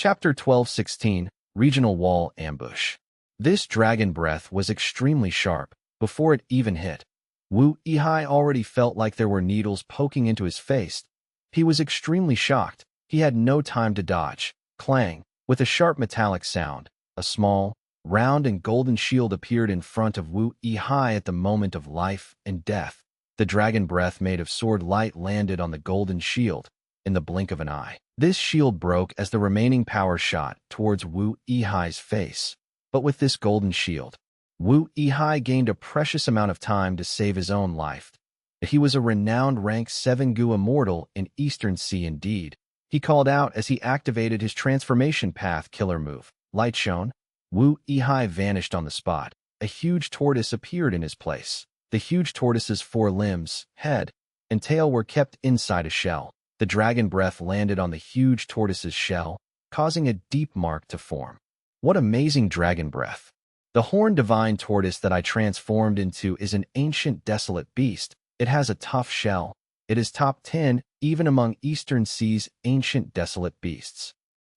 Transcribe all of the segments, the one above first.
Chapter 12:16 Regional Wall Ambush. This dragon breath was extremely sharp. Before it even hit, Wu Yihai already felt like there were needles poking into his face. He was extremely shocked. He had no time to dodge. Clang! With a sharp metallic sound, a small, round and golden shield appeared in front of Wu Yihai at the moment of life and death. The dragon breath made of sword light landed on the golden shield in the blink of an eye. This shield broke as the remaining power shot towards Wu Yihai's face. But with this golden shield, Wu Yihai gained a precious amount of time to save his own life. He was a renowned rank 7 Gu immortal in Eastern Sea indeed. He called out as he activated his transformation path killer move. Light shone. Wu Yihai vanished on the spot. A huge tortoise appeared in his place. The huge tortoise's 4 limbs, head, and tail were kept inside a shell. The dragon breath landed on the huge tortoise's shell, causing a deep mark to form. What amazing dragon breath! The horned divine tortoise that I transformed into is an ancient desolate beast. It has a tough shell. It is top 10 even among Eastern Sea's ancient desolate beasts.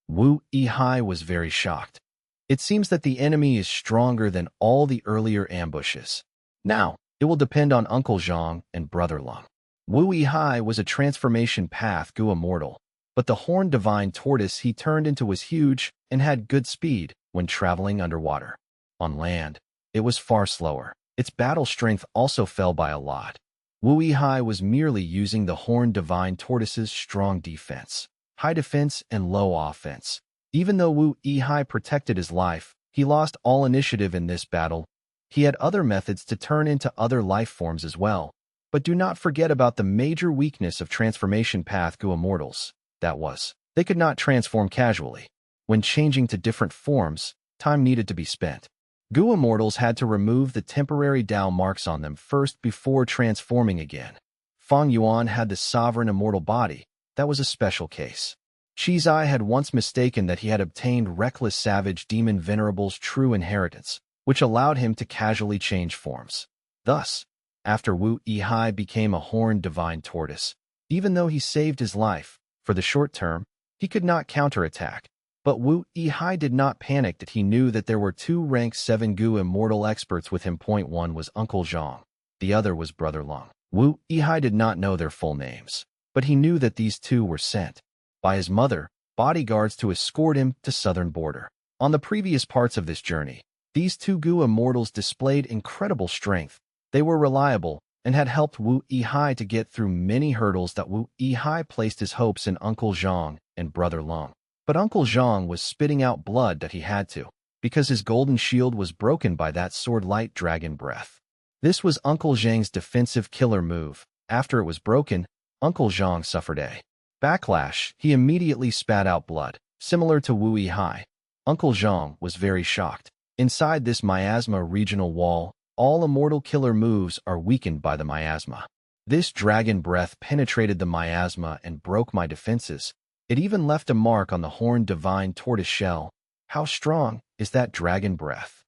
Wu Yihai was very shocked. It seems that the enemy is stronger than all the earlier ambushes. Now, it will depend on Uncle Zhang and Brother Lung. Wu Yihai was a transformation path Gu immortal, but the horned divine tortoise he turned into was huge and had good speed when traveling underwater. On land, it was far slower. Its battle strength also fell by a lot. Wu Yihai was merely using the horned divine tortoise's strong defense, high defense and low offense. Even though Wu Yihai protected his life, he lost all initiative in this battle. He had other methods to turn into other life forms as well. But do not forget about the major weakness of transformation path Gu immortals. That was, they could not transform casually. When changing to different forms, time needed to be spent. Gu immortals had to remove the temporary Dao marks on them first before transforming again. Feng Yuan had the sovereign immortal body. That was a special case. Shizai had once mistaken that he had obtained reckless savage demon venerable's true inheritance, which allowed him to casually change forms. Thus, after Wu Yihai became a horned divine tortoise, even though he saved his life, for the short term, he could not counterattack. But Wu Yihai did not panic that he knew that there were 2 rank 7 Gu immortal experts with him. One was Uncle Zhang, the other was Brother Lung. Wu Yihai did not know their full names, but he knew that these 2 were sent by his mother, bodyguards to escort him to southern border. On the previous parts of this journey, these 2 Gu immortals displayed incredible strength. They were reliable and had helped Wu Yihai to get through many hurdles that Wu Yihai placed his hopes in Uncle Zhang and Brother Lung. But Uncle Zhang was spitting out blood that he had to, because his golden shield was broken by that sword-light dragon breath. This was Uncle Zhang's defensive killer move. After it was broken, Uncle Zhang suffered a backlash. He immediately spat out blood, similar to Wu Yihai. Uncle Zhang was very shocked. Inside this miasma regional wall, all immortal killer moves are weakened by the miasma. This dragon breath penetrated the miasma and broke my defenses. It even left a mark on the horned divine tortoise shell. How strong is that dragon breath?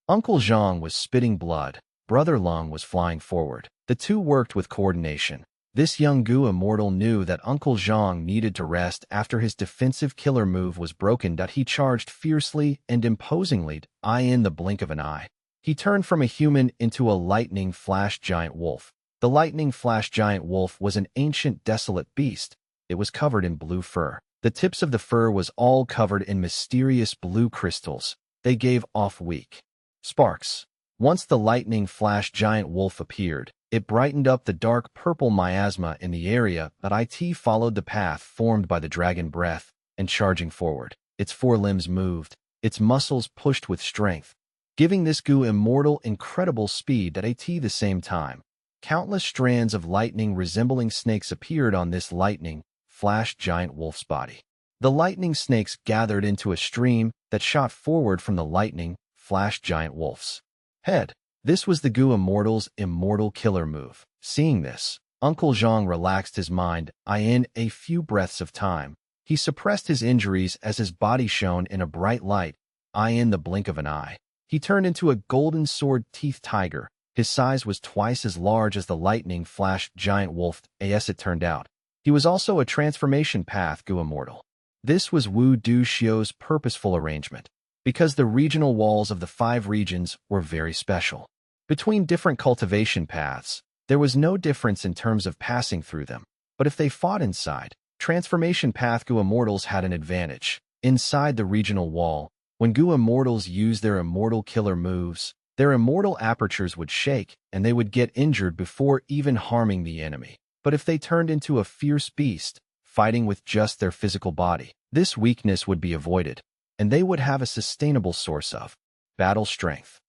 Uncle Zhang was spitting blood. Brother Lung was flying forward. The 2 worked with coordination. This young Gu immortal knew that Uncle Zhang needed to rest after his defensive killer move was broken. That he charged fiercely and imposingly. In the blink of an eye, he turned from a human into a lightning flash giant wolf. The lightning flash giant wolf was an ancient desolate beast. It was covered in blue fur. The tips of the fur was all covered in mysterious blue crystals. They gave off weak sparks. Once the lightning flash giant wolf appeared, it brightened up the dark purple miasma in the area, but it followed the path formed by the dragon breath, and charging forward, its 4 limbs moved, its muscles pushed with strength, giving this Gu immortal incredible speed. At the same time, countless strands of lightning resembling snakes appeared on this lightning flash giant wolf's body. The lightning snakes gathered into a stream that shot forward from the lightning flash giant wolf's head. This was the Gu immortal's immortal killer move. Seeing this, Uncle Zhang relaxed his mind. In a few breaths of time, he suppressed his injuries as his body shone in a bright light. In the blink of an eye, he turned into a golden sword-teethed tiger. His size was twice as large as the lightning flash giant wolf. As it turned out, he was also a transformation path Gu immortal. This was Wu Duxiu's purposeful arrangement, because the regional walls of the 5 regions were very special. Between different cultivation paths, there was no difference in terms of passing through them, but if they fought inside, transformation path Gu Immortals had an advantage. Inside the regional wall, when Gu Immortals used their immortal killer moves, their immortal apertures would shake and they would get injured before even harming the enemy. But if they turned into a fierce beast, fighting with just their physical body, this weakness would be avoided, and they would have a sustainable source of battle strength.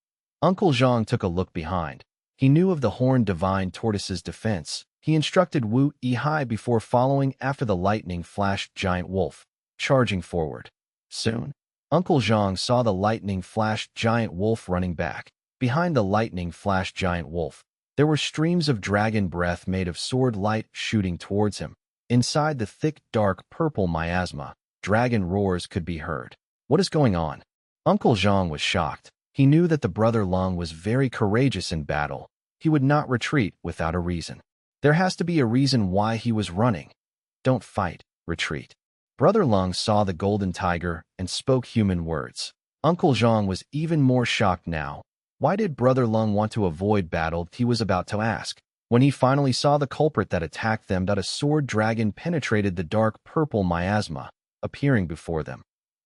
Uncle Zhang took a look behind. He knew of the horned divine tortoise's defense. He instructed Wu Yihai before following after the lightning-flashed giant wolf, charging forward. Soon, Uncle Zhang saw the lightning-flashed giant wolf running back. Behind the lightning-flashed giant wolf, there were streams of dragon breath made of sword light shooting towards him. Inside the thick, dark purple miasma, dragon roars could be heard. What is going on? Uncle Zhang was shocked. He knew that the brother Lung was very courageous in battle. He would not retreat without a reason. There has to be a reason why he was running. Don't fight, retreat. Brother Lung saw the golden tiger and spoke human words. Uncle Zhang was even more shocked now. Why did Brother Lung want to avoid battle? He was about to ask. When he finally saw the culprit that attacked them, that a sword dragon penetrated the dark purple miasma, appearing before them.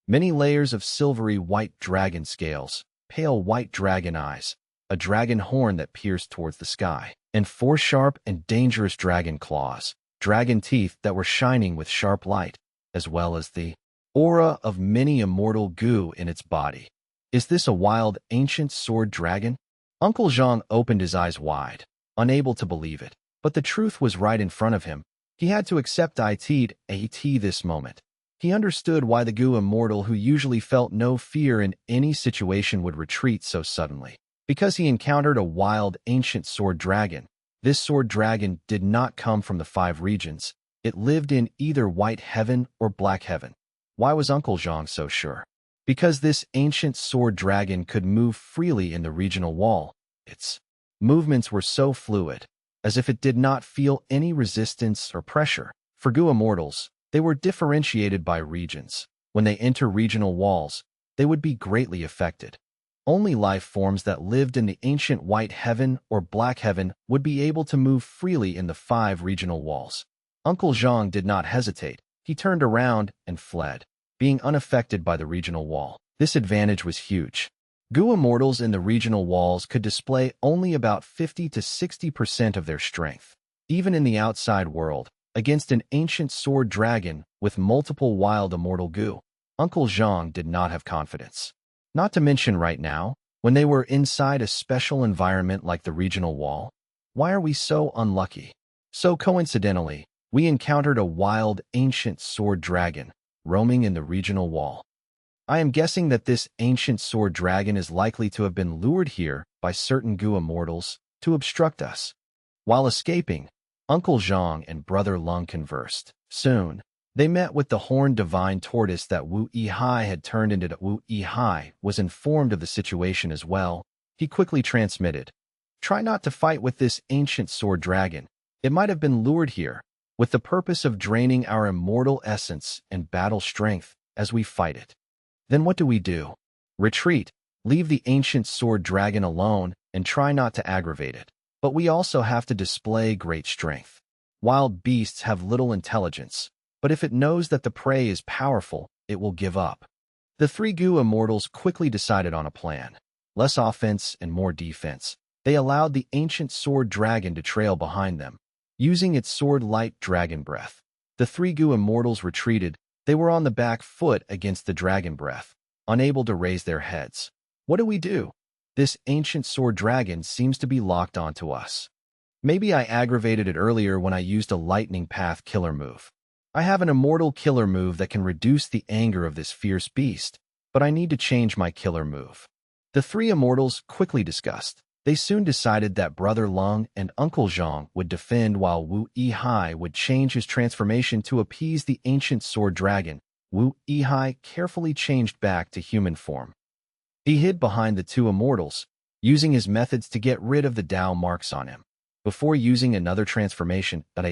Many layers of silvery white dragon scales, pale white dragon eyes, a dragon horn that pierced towards the sky, and 4 sharp and dangerous dragon claws, dragon teeth that were shining with sharp light, as well as the aura of many immortal goo in its body. Is this a wild, ancient sword dragon? Uncle Zhang opened his eyes wide, unable to believe it. But the truth was right in front of him. He had to accept it this moment. He understood why the Gu Immortal, who usually felt no fear in any situation, would retreat so suddenly. Because he encountered a wild, ancient sword dragon. This sword dragon did not come from the 5 regions. It lived in either White Heaven or Black Heaven. Why was Uncle Zhang so sure? Because this ancient sword dragon could move freely in the regional wall. Its movements were so fluid, as if it did not feel any resistance or pressure. For Gu Immortals, they were differentiated by regions. When they enter regional walls, they would be greatly affected. Only life forms that lived in the ancient White Heaven or Black Heaven would be able to move freely in the 5 regional walls. Uncle Zhang did not hesitate. He turned around and fled, being unaffected by the regional wall. This advantage was huge. Gu Immortals in the regional walls could display only about 50 to 60% of their strength. Even in the outside world, against an ancient sword dragon with multiple wild immortal Gu, Uncle Zhang did not have confidence. Not to mention right now, when they were inside a special environment like the regional wall. Why are we so unlucky? So coincidentally, we encountered a wild, ancient sword dragon roaming in the regional wall. I am guessing that this ancient sword dragon is likely to have been lured here by certain Gu Immortals to obstruct us. While escaping, Uncle Zhang and Brother Lung conversed. Soon, they met with the horned divine tortoise that Wu Yihai had turned into. Wu Yihai was informed of the situation as well. He quickly transmitted, "Try not to fight with this ancient sword dragon. It might have been lured here with the purpose of draining our immortal essence and battle strength as we fight it. Then what do we do? Retreat, leave the ancient sword dragon alone, and try not to aggravate it. But we also have to display great strength. Wild beasts have little intelligence, but if it knows that the prey is powerful, it will give up." The 3 Gu Immortals quickly decided on a plan. Less offense and more defense. They allowed the ancient sword dragon to trail behind them, using its sword-light dragon breath. The 3 Gu Immortals retreated. They were on the back foot against the dragon breath, unable to raise their heads. What do we do? This ancient sword dragon seems to be locked onto us. Maybe I aggravated it earlier when I used a lightning path killer move. I have an immortal killer move that can reduce the anger of this fierce beast, but I need to change my killer move. The 3 Immortals quickly discussed. They soon decided that Brother Lung and Uncle Zhang would defend while Wu Yihai would change his transformation to appease the ancient sword dragon. Wu Yihai carefully changed back to human form. He hid behind the 2 Immortals, using his methods to get rid of the Dao marks on him, before using another transformation that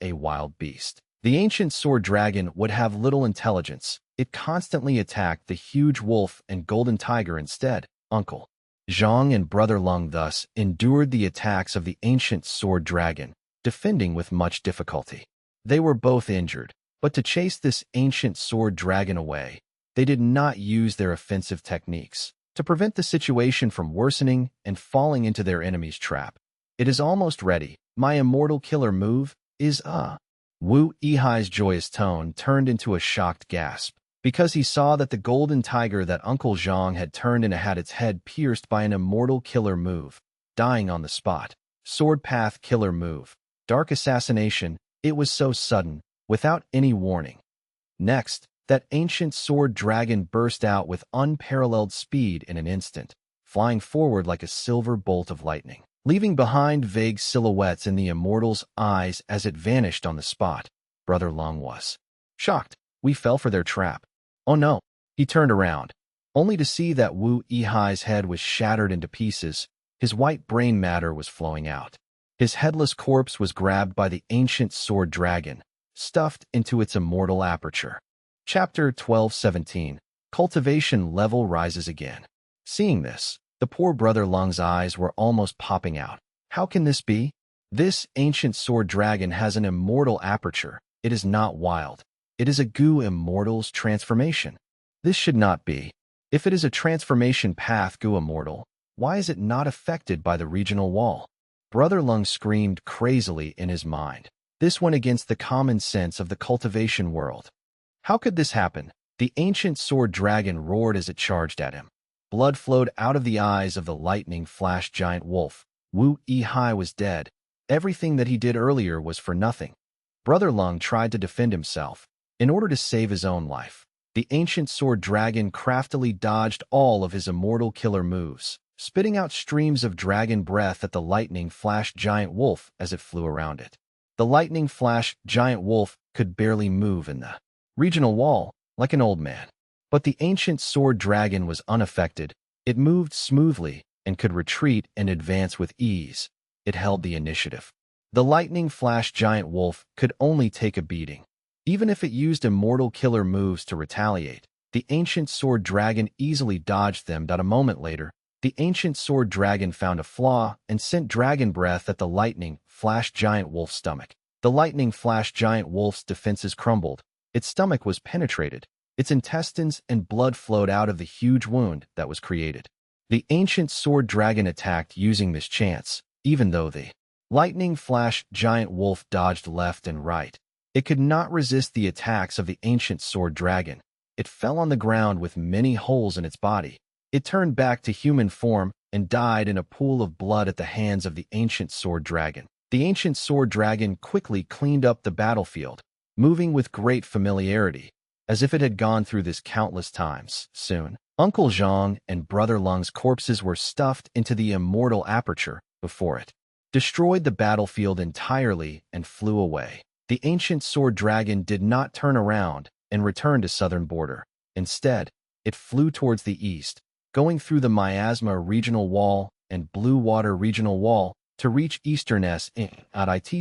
a wild beast. The ancient sword dragon would have little intelligence. It constantly attacked the huge wolf and golden tiger instead. Uncle Zhang and Brother Lung thus endured the attacks of the ancient sword dragon, defending with much difficulty. They were both injured, but to chase this ancient sword dragon away, they did not use their offensive techniques. To prevent the situation from worsening and falling into their enemy's trap. It is almost ready. My immortal killer move is Wu Yihai's joyous tone turned into a shocked gasp, because he saw that the golden tiger that Uncle Zhang had turned into had its head pierced by an immortal killer move, dying on the spot. Sword path killer move. Dark assassination. It was so sudden, without any warning. Next, that ancient sword dragon burst out with unparalleled speed in an instant, flying forward like a silver bolt of lightning, leaving behind vague silhouettes in the immortal's eyes as it vanished on the spot. Brother Lung was shocked. We fell for their trap. Oh no. He turned around, only to see that Wu Yihai's head was shattered into pieces. His white brain matter was flowing out. His headless corpse was grabbed by the ancient sword dragon, stuffed into its immortal aperture. Chapter 12:17. Cultivation level rises again. Seeing this, the poor Brother Lung's eyes were almost popping out. How can this be? This ancient sword dragon has an immortal aperture. It is not wild. It is a goo immortal's transformation. This should not be. If it is a transformation path goo immortal, why is it not affected by the regional wall? Brother Lung screamed crazily in his mind. This went against the common sense of the cultivation world. How could this happen? The ancient sword dragon roared as it charged at him. Blood flowed out of the eyes of the lightning-flashed giant wolf. Wu Yihai was dead. Everything that he did earlier was for nothing. Brother Lung tried to defend himself. In order to save his own life, the ancient sword dragon craftily dodged all of his immortal killer moves, spitting out streams of dragon breath at the lightning-flashed giant wolf as it flew around it. The lightning-flashed giant wolf could barely move in the regional wall, like an old man. But the ancient sword dragon was unaffected. It moved smoothly and could retreat and advance with ease. It held the initiative. The lightning-flashed giant wolf could only take a beating. Even if it used immortal killer moves to retaliate, the ancient sword dragon easily dodged them. A moment later, the ancient sword dragon found a flaw and sent dragon breath at the lightning-flashed giant wolf's stomach. The lightning-flashed giant wolf's defenses crumbled. Its stomach was penetrated. Its intestines and blood flowed out of the huge wound that was created. The ancient sword dragon attacked using this chance, even though the lightning-flashed giant wolf dodged left and right. It could not resist the attacks of the ancient sword dragon. It fell on the ground with many holes in its body. It turned back to human form and died in a pool of blood at the hands of the ancient sword dragon. The ancient sword dragon quickly cleaned up the battlefield, moving with great familiarity, as if it had gone through this countless times. Soon, Uncle Zhang and Brother Lung's corpses were stuffed into the immortal aperture before it, destroyed the battlefield entirely and flew away. The ancient sword dragon did not turn around and return to southern border. Instead, it flew towards the east, going through the Miasma regional wall and Blue Water regional wall to reach eastern S. It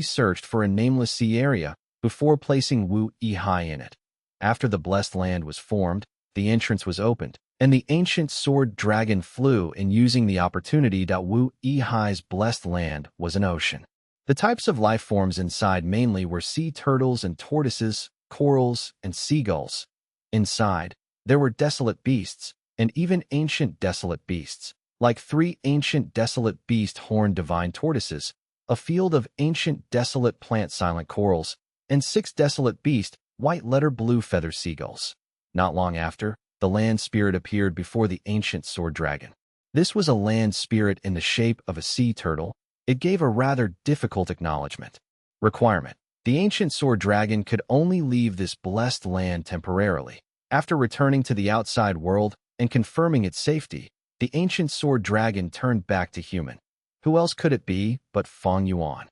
searched for a nameless sea area before placing Wu Yihai in it. After the blessed land was formed, the entrance was opened, and the ancient sword dragon flew in using the opportunity. Wu Yihai's blessed land was an ocean. The types of life forms inside mainly were sea turtles and tortoises, corals, and seagulls. Inside, there were desolate beasts, and even ancient desolate beasts, like 3 ancient desolate beast horned divine tortoises, a field of ancient desolate plant silent corals, and 6 desolate beast white letter blue feather seagulls. Not long after, the land spirit appeared before the ancient sword dragon. This was a land spirit in the shape of a sea turtle. It gave a rather difficult acknowledgement. Requirement: the ancient sword dragon could only leave this blessed land temporarily. After returning to the outside world and confirming its safety, the ancient sword dragon turned back to human. Who else could it be but Feng Yuan?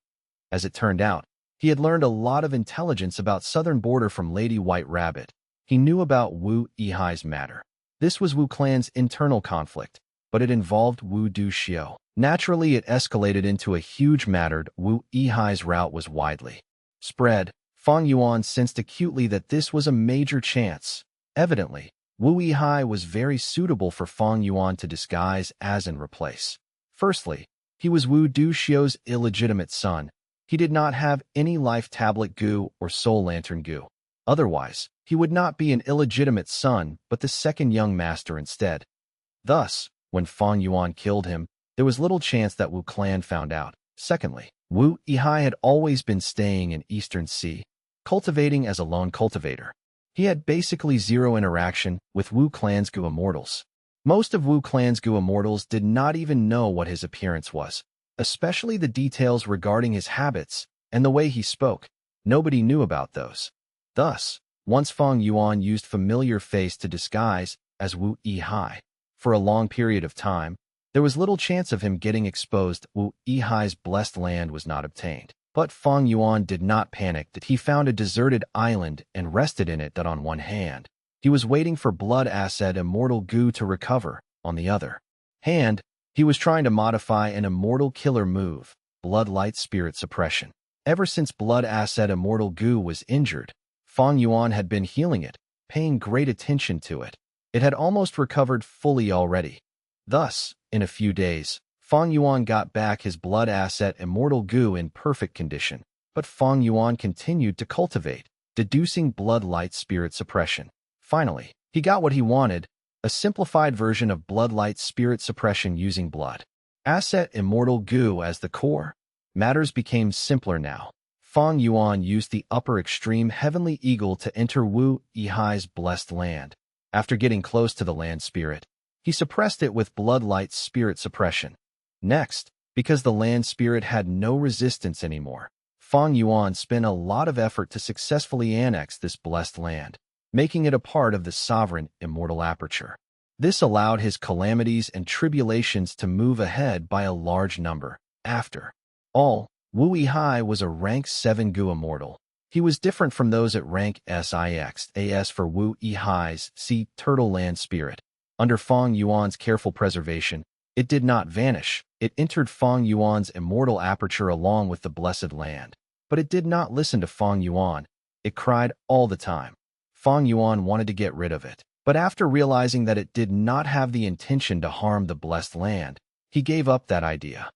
As it turned out, he had learned a lot of intelligence about southern border from Lady White Rabbit. He knew about Wu Yihai's matter. This was Wu clan's internal conflict, but it involved Wu Du Xiu. Naturally, it escalated into a huge matter. Wu Yihai's route was widely spread, Fang Yuan sensed acutely that this was a major chance. Evidently, Wu Yihai was very suitable for Fang Yuan to disguise as and replace. Firstly, he was Wu Duxiu's illegitimate son. He did not have any life tablet gu or soul lantern gu. Otherwise, he would not be an illegitimate son, but the second young master instead. Thus, when Fang Yuan killed him, there was little chance that Wu clan found out. Secondly, Wu Yihai had always been staying in Eastern Sea, cultivating as a lone cultivator. He had basically zero interaction with Wu clan's Gu immortals. Most of Wu clan's Gu immortals did not even know what his appearance was, especially the details regarding his habits and the way he spoke. Nobody knew about those. Thus, once Fang Yuan used familiar face to disguise as Wu Yihai for a long period of time, there was little chance of him getting exposed. Wu Yihai's blessed land was not obtained. But Fang Yuan did not panic that he found a deserted island and rested in it. That on one hand, he was waiting for blood acid immortal gu to recover. On the other hand, he was trying to modify an immortal killer move, blood light spirit suppression. Ever since blood acid immortal gu was injured, Fang Yuan had been healing it, paying great attention to it. It had almost recovered fully already. Thus, in a few days, Fang Yuan got back his blood asset immortal gu in perfect condition, but Fang Yuan continued to cultivate, deducing blood light spirit suppression. Finally, he got what he wanted, a simplified version of blood light spirit suppression using blood asset immortal gu as the core. Matters became simpler now. Fang Yuan used the upper extreme heavenly eagle to enter Wu Yihai's blessed land. After getting close to the land spirit, he suppressed it with blood light spirit suppression. Next, because the land spirit had no resistance anymore, Fang Yuan spent a lot of effort to successfully annex this blessed land, making it a part of the sovereign immortal aperture. This allowed his calamities and tribulations to move ahead by a large number. After all, Wu Yihai was a rank 7 gu immortal. He was different from those at rank SIX. As for Wu Yihai's sea turtle land spirit, under Fang Yuan's careful preservation, it did not vanish. It entered Fang Yuan's immortal aperture along with the blessed land. But it did not listen to Fang Yuan. It cried all the time. Fang Yuan wanted to get rid of it. But after realizing that it did not have the intention to harm the blessed land, he gave up that idea.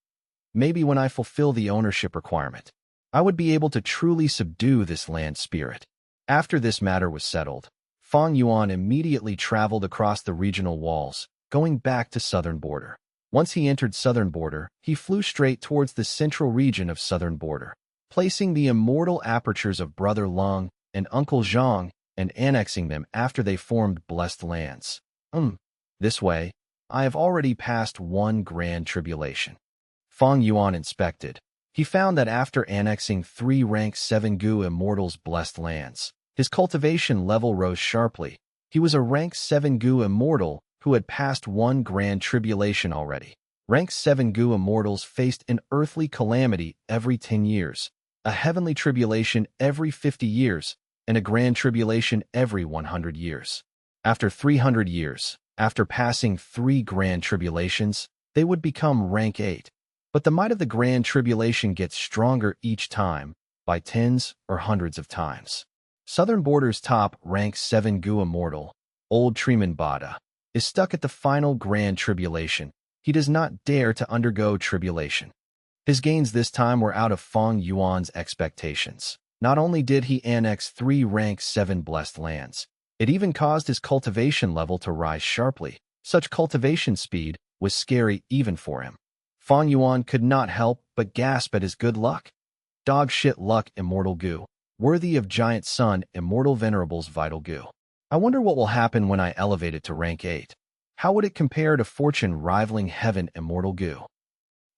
Maybe when I fulfill the ownership requirement, I would be able to truly subdue this land spirit. After this matter was settled, Fang Yuan immediately traveled across the regional walls, going back to southern border. Once he entered southern border, he flew straight towards the central region of southern border, placing the immortal apertures of Brother Lung and Uncle Zhang and annexing them after they formed blessed lands. This way, I have already passed one grand tribulation. Fang Yuan inspected. He found that after annexing 3 rank 7 gu immortals blessed lands, his cultivation level rose sharply. He was a rank 7 gu immortal who had passed one grand tribulation already. Rank 7 gu immortals faced an earthly calamity every 10 years, a heavenly tribulation every 50 years, and a grand tribulation every 100 years. After 300 years, after passing 3 grand tribulations, they would become rank 8. But the might of the grand tribulation gets stronger each time, by tens or hundreds of times. Southern Border's top rank 7 gu immortal, Old Treeman Bada, is stuck at the final grand tribulation. He does not dare to undergo tribulation. His gains this time were out of Fang Yuan's expectations. Not only did he annex 3 rank 7 blessed lands, it even caused his cultivation level to rise sharply. Such cultivation speed was scary even for him. Fang Yuan could not help but gasp at his good luck. Dog shit luck immortal gu, worthy of giant sun immortal venerable's vital gu. I wonder what will happen when I elevate it to rank 8. How would it compare to fortune rivaling heaven immortal gu?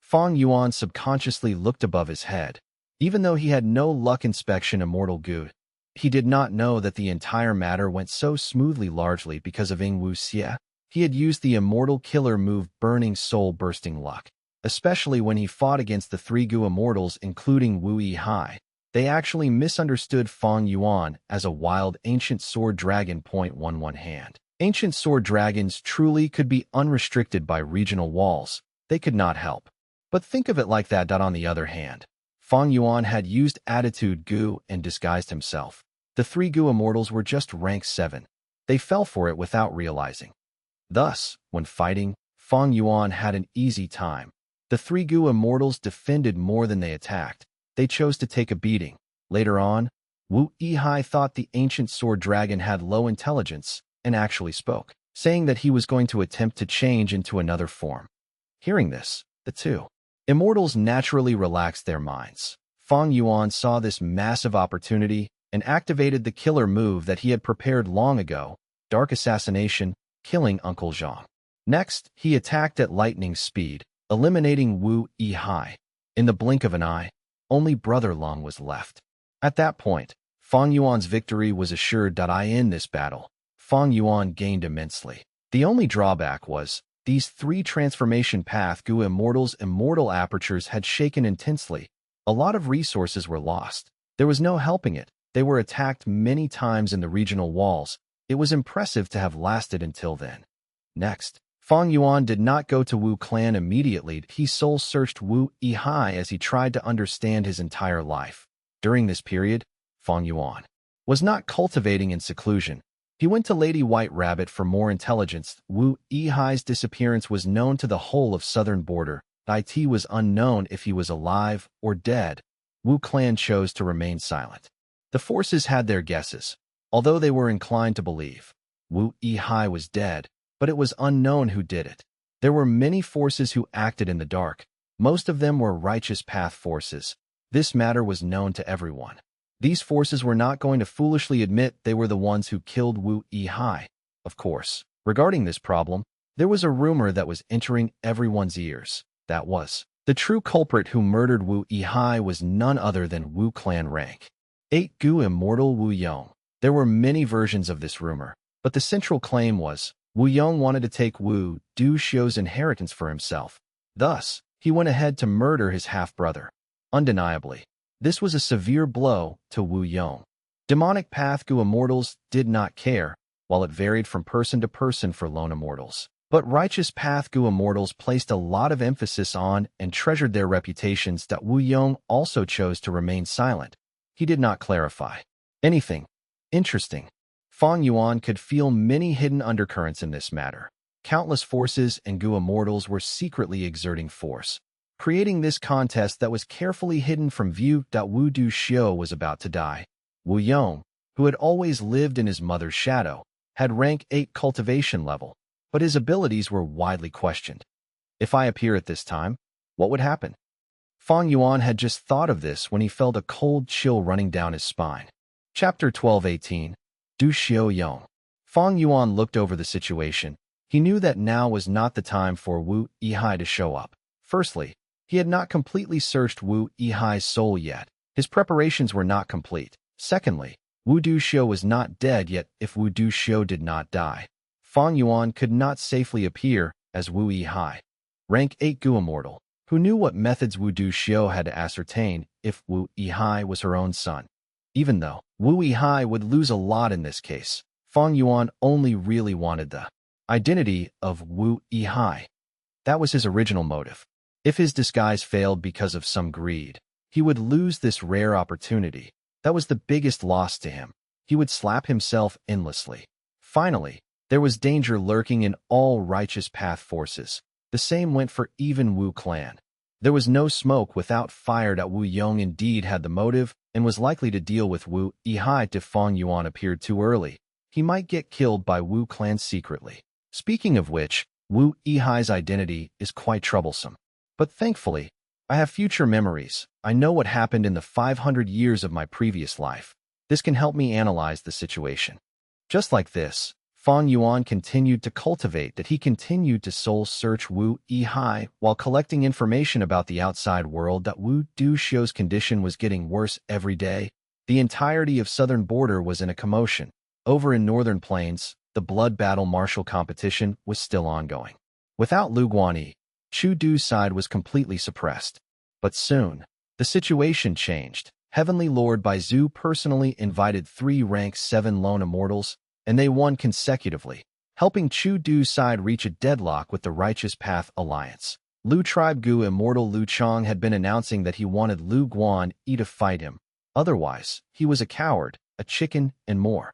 Fang Yuan subconsciously looked above his head. Even though he had no luck inspection immortal gu, he did not know that the entire matter went so smoothly largely because of Ing Wu Xie. He had used the immortal killer move burning soul bursting luck, especially when he fought against the 3 gu immortals including Wu Yihai. They actually misunderstood Fang Yuan as a wild ancient sword dragon. 11 hand. Ancient sword dragons truly could be unrestricted by regional walls. They could not help but think of it like that. On the other hand, Fang Yuan had used attitude Gu and disguised himself. The three Gu immortals were just rank 7. They fell for it without realizing. Thus, when fighting, Fang Yuan had an easy time. The three Gu immortals defended more than they attacked. They chose to take a beating. Later on, Wu Yihai thought the ancient sword dragon had low intelligence and actually spoke, saying that he was going to attempt to change into another form. Hearing this, the two immortals naturally relaxed their minds. Fang Yuan saw this massive opportunity and activated the killer move that he had prepared long ago, Dark Assassination, killing Uncle Zhang. Next, he attacked at lightning speed, eliminating Wu Yihai. In the blink of an eye, only Brother Long was left. At that point, Fang Yuan's victory was assured. In this battle, Fang Yuan gained immensely. The only drawback was, these three transformation path Gu immortals' immortal apertures had shaken intensely. A lot of resources were lost. There was no helping it. They were attacked many times in the regional walls. It was impressive to have lasted until then. Next, Fang Yuan did not go to Wu clan immediately. He soul-searched Wu Yihai as he tried to understand his entire life. During this period, Fang Yuan was not cultivating in seclusion. He went to Lady White Rabbit for more intelligence. Wu Yihai's disappearance was known to the whole of southern border. It was unknown if he was alive or dead. Wu clan chose to remain silent. The forces had their guesses, although they were inclined to believe Wu Yihai was dead, but it was unknown who did it. There were many forces who acted in the dark. Most of them were righteous path forces. This matter was known to everyone. These forces were not going to foolishly admit they were the ones who killed Wu Yihai. Of course, regarding this problem, there was a rumor that was entering everyone's ears. That was, the true culprit who murdered Wu Yihai was none other than Wu clan rank 8 Gu immortal Wu Yong. There were many versions of this rumor, but the central claim was, Wu Yong wanted to take Wu Du Xiu's inheritance for himself. Thus, he went ahead to murder his half-brother. Undeniably, this was a severe blow to Wu Yong. Demonic path Gu immortals did not care, while it varied from person to person for lone immortals. But righteous path Gu immortals placed a lot of emphasis on and treasured their reputations. Wu Yong also chose to remain silent. He did not clarify anything interesting. Fang Yuan could feel many hidden undercurrents in this matter. Countless forces and Gu immortals were secretly exerting force, creating this contest that was carefully hidden from view. Wu Du Xiu was about to die. Wu Yong, who had always lived in his mother's shadow, had rank 8 cultivation level, but his abilities were widely questioned. If I appear at this time, what would happen? Fang Yuan had just thought of this when he felt a cold chill running down his spine. Chapter 12:18 Du Xiu Yong. Fang Yuan looked over the situation. He knew that now was not the time for Wu Yihai to show up. Firstly, he had not completely searched Wu Yihai's soul yet. His preparations were not complete. Secondly, Wu Du Xiu was not dead yet. If Wu Du Xiu did not die, Fang Yuan could not safely appear as Wu Yihai. Rank 8 Gu immortal, who knew what methods Wu Du Xiu had to ascertain if Wu Yihai was her own son. Even though Wu Yihai would lose a lot in this case, Fang Yuan only really wanted the identity of Wu Yihai. That was his original motive. If his disguise failed because of some greed, he would lose this rare opportunity. That was the biggest loss to him. He would slap himself endlessly. Finally, there was danger lurking in all righteous path forces. The same went for even Wu clan. There was no smoke without fire. Wu Yong indeed had the motive and was likely to deal with Wu Yihai if Fang Yuan appeared too early. He might get killed by Wu clan secretly. Speaking of which, Wu Yihai's identity is quite troublesome. But thankfully, I have future memories. I know what happened in the 500 years of my previous life. This can help me analyze the situation. Just like this, Fang Yuan continued to cultivate that he continued to soul-search Wu Yihai while collecting information about the outside world. Wu Du Xiu's condition was getting worse every day. The entirety of southern border was in a commotion. Over in northern plains, the blood battle martial competition was still ongoing. Without Lu Guanyi, Chu Du's side was completely suppressed. But soon, the situation changed. Heavenly Lord Baizu personally invited 3 rank 7 lone immortals, and they won consecutively, helping Chu Du's side reach a deadlock with the Righteous Path Alliance. Lu tribe Gu immortal Lu Chang had been announcing that he wanted Lu Guan Yi to fight him. Otherwise, he was a coward, a chicken, and more.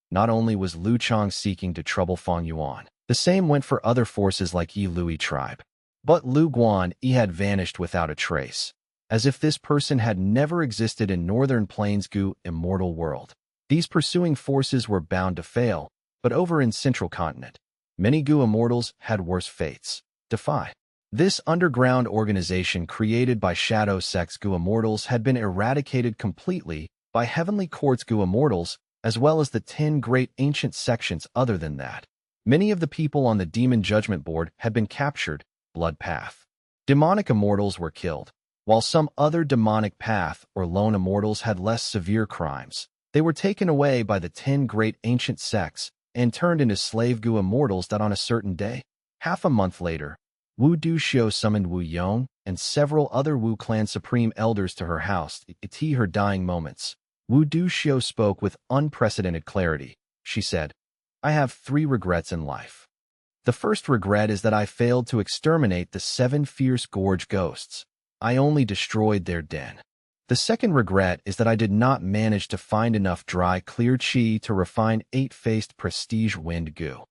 Not only was Lu Chang seeking to trouble Fang Yuan, the same went for other forces like Yi Lui tribe. But Lu Guan Yi had vanished without a trace, as if this person had never existed in Northern Plains Gu immortal world. These pursuing forces were bound to fail, but over in Central Continent, many Gu immortals had worse fates. Defy. This underground organization created by Shadow Sects Gu immortals had been eradicated completely by Heavenly Court's Gu immortals, as well as the 10 great ancient sections. Other than that, many of the people on the Demon Judgment Board had been captured. Blood Path. Demonic immortals were killed, while some other demonic path or lone immortals had less severe crimes. They were taken away by the 10 great ancient sects and turned into slave Gu immortals that on a certain day, half a month later, Wu Duxiu summoned Wu Yong and several other Wu clan supreme elders to her house to her dying moments. Wu Duxiu spoke with unprecedented clarity. She said, "I have 3 regrets in life. The first regret is that I failed to exterminate the 7 fierce gorge ghosts. I only destroyed their den. The second regret is that I did not manage to find enough dry, clear qi to refine 8-faced prestige wind Gu.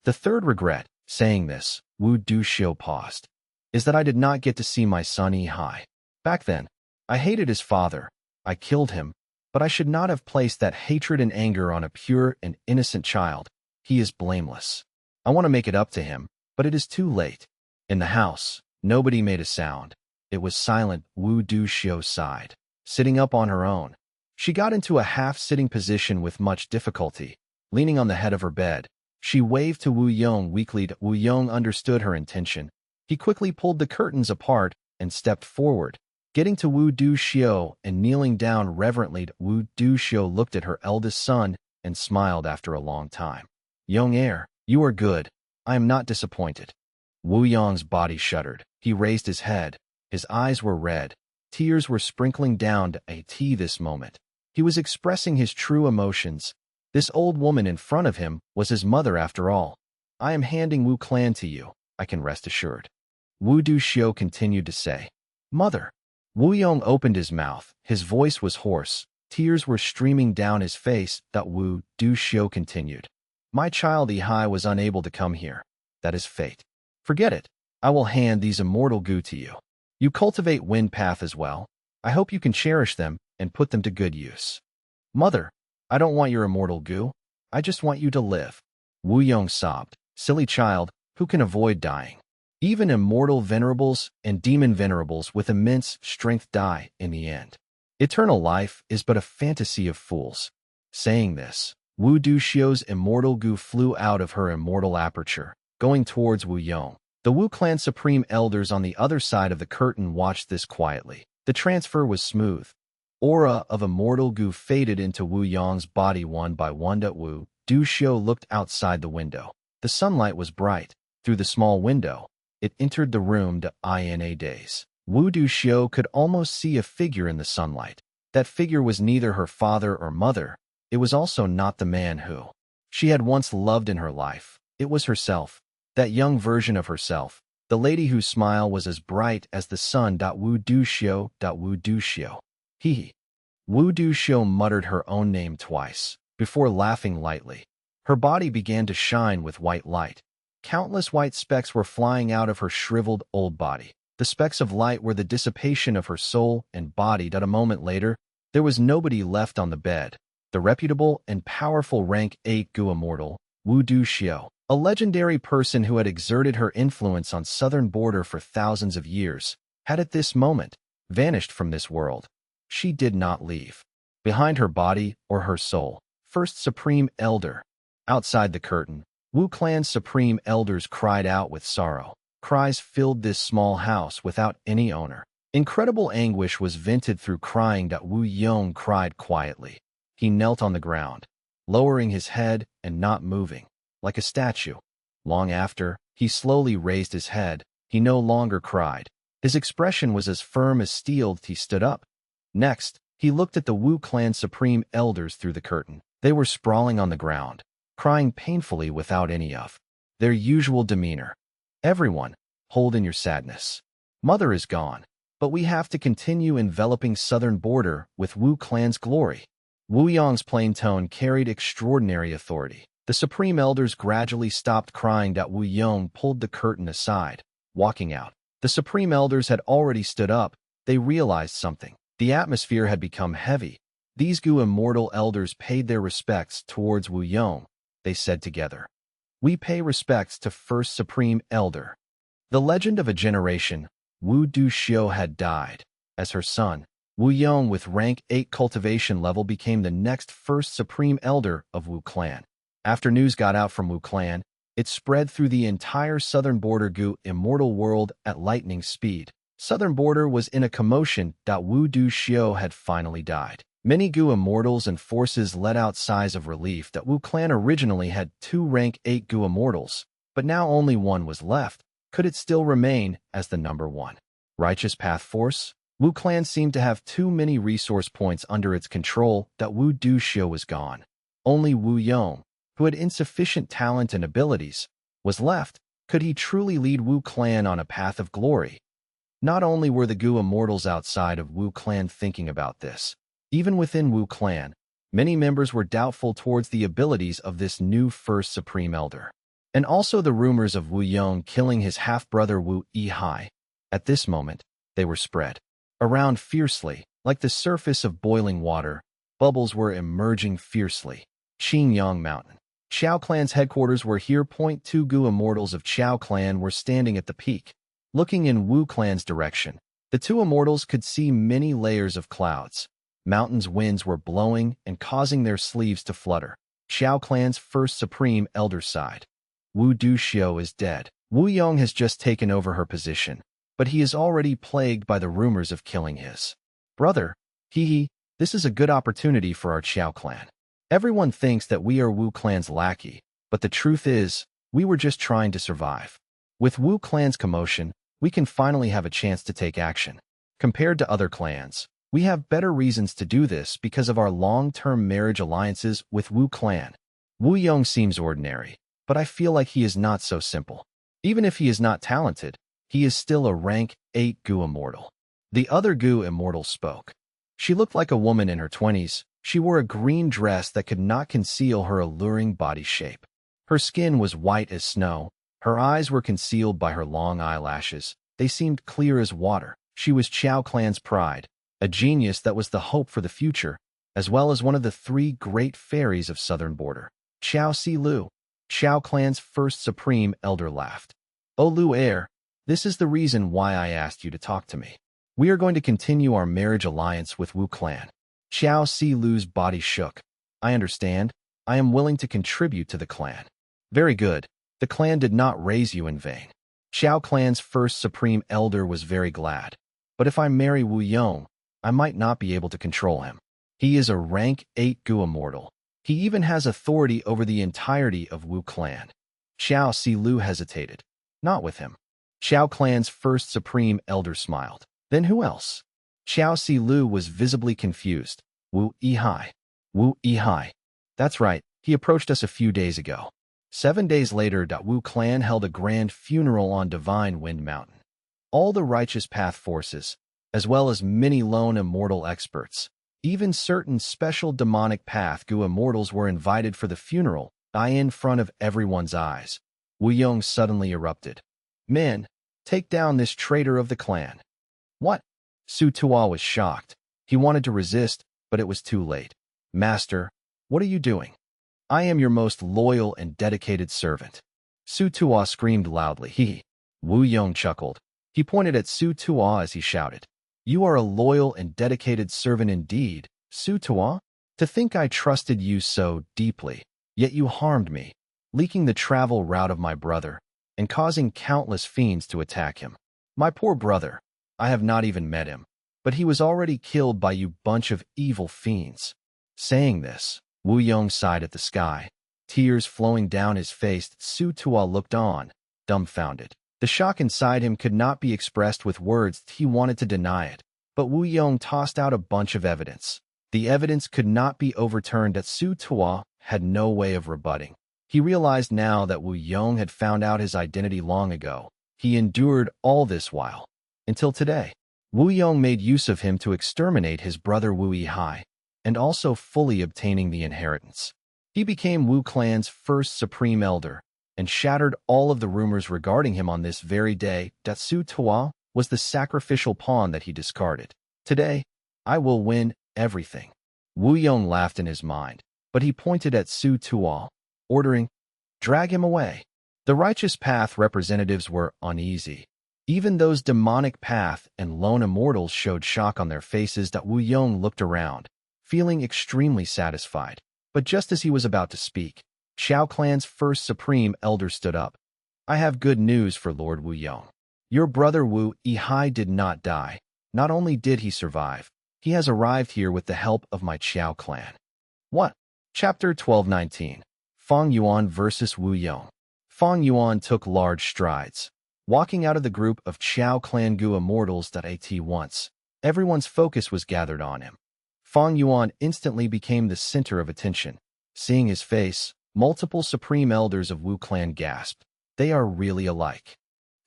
The third regret," saying this, Wu Duxiu paused, "is that I did not get to see my son Yihai. Back then, I hated his father. I killed him, but I should not have placed that hatred and anger on a pure and innocent child. He is blameless. I want to make it up to him, but it is too late." In the house, nobody made a sound. It was silent. Wu Duxiu sighed. Sitting up on her own, she got into a half-sitting position with much difficulty. Leaning on the head of her bed, she waved to Wu Yong weakly. Wu Yong understood her intention. He quickly pulled the curtains apart and stepped forward. Getting to Wu Duxiu and kneeling down reverently, Wu Duxiu looked at her eldest son and smiled after a long time. "Young heir, you are good. I am not disappointed." Wu Yong's body shuddered. He raised his head. His eyes were red. Tears were sprinkling down to this moment. He was expressing his true emotions. This old woman in front of him was his mother after all. "I am handing Wu clan to you, I can rest assured." Wu Duxiu continued to say, "Mother." Wu Yong opened his mouth. His voice was hoarse. Tears were streaming down his face. Wu Duxiu continued, "My child Yihai was unable to come here. That is fate. Forget it. I will hand these immortal Gu to you. You cultivate Wind Path as well. I hope you can cherish them and put them to good use." "Mother, I don't want your immortal Gu. I just want you to live." Wu Yong sobbed. "Silly child, who can avoid dying? Even immortal venerables and demon venerables with immense strength die in the end. Eternal life is but a fantasy of fools." Saying this, Wu Duxiu's immortal Gu flew out of her immortal aperture, going towards Wu Yong. The Wu clan supreme elders on the other side of the curtain watched this quietly. The transfer was smooth. Aura of immortal Gu faded into Wu Yong's body one by one. Wu Duxiu looked outside the window. The sunlight was bright. Through the small window, it entered the room. In days, Wu Duxiu could almost see a figure in the sunlight. That figure was neither her father or mother. It was also not the man who she had once loved in her life. It was herself. That young version of herself, the lady whose smile was as bright as the sun. Wu Duxiu. Wu Duxiu. He. Wu Duxiu muttered her own name twice, before laughing lightly. Her body began to shine with white light. Countless white specks were flying out of her shriveled old body. The specks of light were the dissipation of her soul and body. A moment later, there was nobody left on the bed. The reputable and powerful rank 8 Gu immortal, Wu Duxiu, a legendary person who had exerted her influence on southern border for thousands of years, had at this moment vanished from this world. She did not leave behind her body or her soul. First Supreme Elder. Outside the curtain, Wu clan's Supreme Elders cried out with sorrow. Cries filled this small house without any owner. Incredible anguish was vented through crying. Wu Yong cried quietly. He knelt on the ground, lowering his head and not moving, like a statue. Long after, he slowly raised his head. He no longer cried. His expression was as firm as steel. He stood up. Next, he looked at the Wu clan Supreme Elders through the curtain. They were sprawling on the ground, crying painfully without any of their usual demeanor. Everyone, hold in your sadness. Mother is gone, but we have to continue enveloping southern border with Wu clan's glory. Wu Yong's plain tone carried extraordinary authority. The supreme elders gradually stopped crying that Wu Yong pulled the curtain aside, walking out. The supreme elders had already stood up. They realized something. The atmosphere had become heavy. These Gu immortal elders paid their respects towards Wu Yong. They said together, "We pay respects to First Supreme Elder." The legend of a generation, Wu Duxiu had died. As her son, Wu Yong with rank 8 cultivation level became the next First Supreme Elder of Wu clan. After news got out from Wu clan, it spread through the entire southern border Gu immortal world at lightning speed. Southern border was in a commotion that Wu Duxiu had finally died. Many Gu immortals and forces let out sighs of relief that Wu clan originally had 2 rank 8 Gu immortals, but now only one was left. Could it still remain as the number 1 righteous path force? Wu clan seemed to have too many resource points under its control that Wu Duxiu was gone. Only Wu Yong, who had insufficient talent and abilities, was left. Could he truly lead Wu clan on a path of glory? Not only were the Gu immortals outside of Wu clan thinking about this, even within Wu clan, many members were doubtful towards the abilities of this new First Supreme Elder. And also the rumors of Wu Yong killing his half-brother Wu Yihai. At this moment, they were spread around fiercely, like the surface of boiling water. Bubbles were emerging fiercely. Qingyang Mountain. Xiao clan's headquarters were here. 2 Gu immortals of Xiao clan were standing at the peak, looking in Wu clan's direction. The 2 immortals could see many layers of clouds. Mountains' winds were blowing and causing their sleeves to flutter. Xiao clan's First Supreme Elder sighed. Wu Duxiu is dead. Wu Yong has just taken over her position, but he is already plagued by the rumors of killing his brother. This is a good opportunity for our Xiao clan. Everyone thinks that we are Wu clan's lackey, but the truth is, we were just trying to survive. With Wu clan's commotion, we can finally have a chance to take action. Compared to other clans, we have better reasons to do this because of our long-term marriage alliances with Wu clan. Wu Yong seems ordinary, but I feel like he is not so simple. Even if he is not talented, he is still a rank 8 Gu immortal. The other Gu immortal spoke. She looked like a woman in her 20s. She wore a green dress that could not conceal her alluring body shape. Her skin was white as snow. Her eyes were concealed by her long eyelashes. They seemed clear as water. She was Xiao clan's pride, a genius that was the hope for the future, as well as one of the 3 great fairies of southern border. Xiao Si Lu, Xiao clan's First Supreme Elder laughed. "Oh Lu heir, this is the reason why I asked you to talk to me. We are going to continue our marriage alliance with Wu clan." Xiao Si Lu's body shook. "I understand. I am willing to contribute to the clan." "Very good. The clan did not raise you in vain." Xiao clan's First Supreme Elder was very glad. "But if I marry Wu Yong, I might not be able to control him. He is a rank 8 Gu immortal. He even has authority over the entirety of Wu clan." Xiao Si Lu hesitated. "Not with him." Xiao clan's First Supreme Elder smiled. "Then who else?" Xiao Si Lu was visibly confused. "Wu Yihai." "Wu Yihai. That's right. He approached us a few days ago." 7 days later, Wu clan held a grand funeral on Divine Wind Mountain. All the righteous path forces, as well as many lone immortal experts, even certain special demonic path Gu immortals were invited for the funeral, in front of everyone's eyes. Wu Yong suddenly erupted. "Men, take down this traitor of the clan." "What?" Su Tua was shocked. He wanted to resist, but it was too late. "Master, what are you doing?" "I am your most loyal and dedicated servant." Su Tua screamed loudly. Wu Yong chuckled. He pointed at Su Tua as he shouted. "You are a loyal and dedicated servant indeed, Su Tua. To think I trusted you so deeply, yet you harmed me, leaking the travel route of my brother, and causing countless fiends to attack him. My poor brother. I have not even met him, but he was already killed by you bunch of evil fiends." Saying this, Wu Yong sighed at the sky, tears flowing down his face. Su Tua looked on, dumbfounded. The shock inside him could not be expressed with words. He wanted to deny it, but Wu Yong tossed out a bunch of evidence. The evidence could not be overturned that Su Tua had no way of rebutting. He realized now that Wu Yong had found out his identity long ago. He endured all this while, until today. Wu Yong made use of him to exterminate his brother Wu Yihai, and also fully obtaining the inheritance. He became Wu clan's first supreme elder, and shattered all of the rumors regarding him on this very day. Su Tuo was the sacrificial pawn that he discarded. Today, I will win everything. Wu Yong laughed in his mind, but he pointed at Su Tuo, ordering, "Drag him away." The righteous path representatives were uneasy. Even those demonic path and lone immortals showed shock on their faces. Wu Yong looked around, feeling extremely satisfied. But just as he was about to speak, Xiao clan's first supreme elder stood up. "I have good news for Lord Wu Yong. Your brother Wu Yihai did not die. Not only did he survive, he has arrived here with the help of my Xiao clan." What? Chapter 1219. Feng Yuan versus Wu Yong. Feng Yuan took large strides, walking out of the group of Xiao clan Gu immortals. At once, everyone's focus was gathered on him. Feng Yuan instantly became the center of attention. Seeing his face, multiple supreme elders of Wu clan gasped. They are really alike.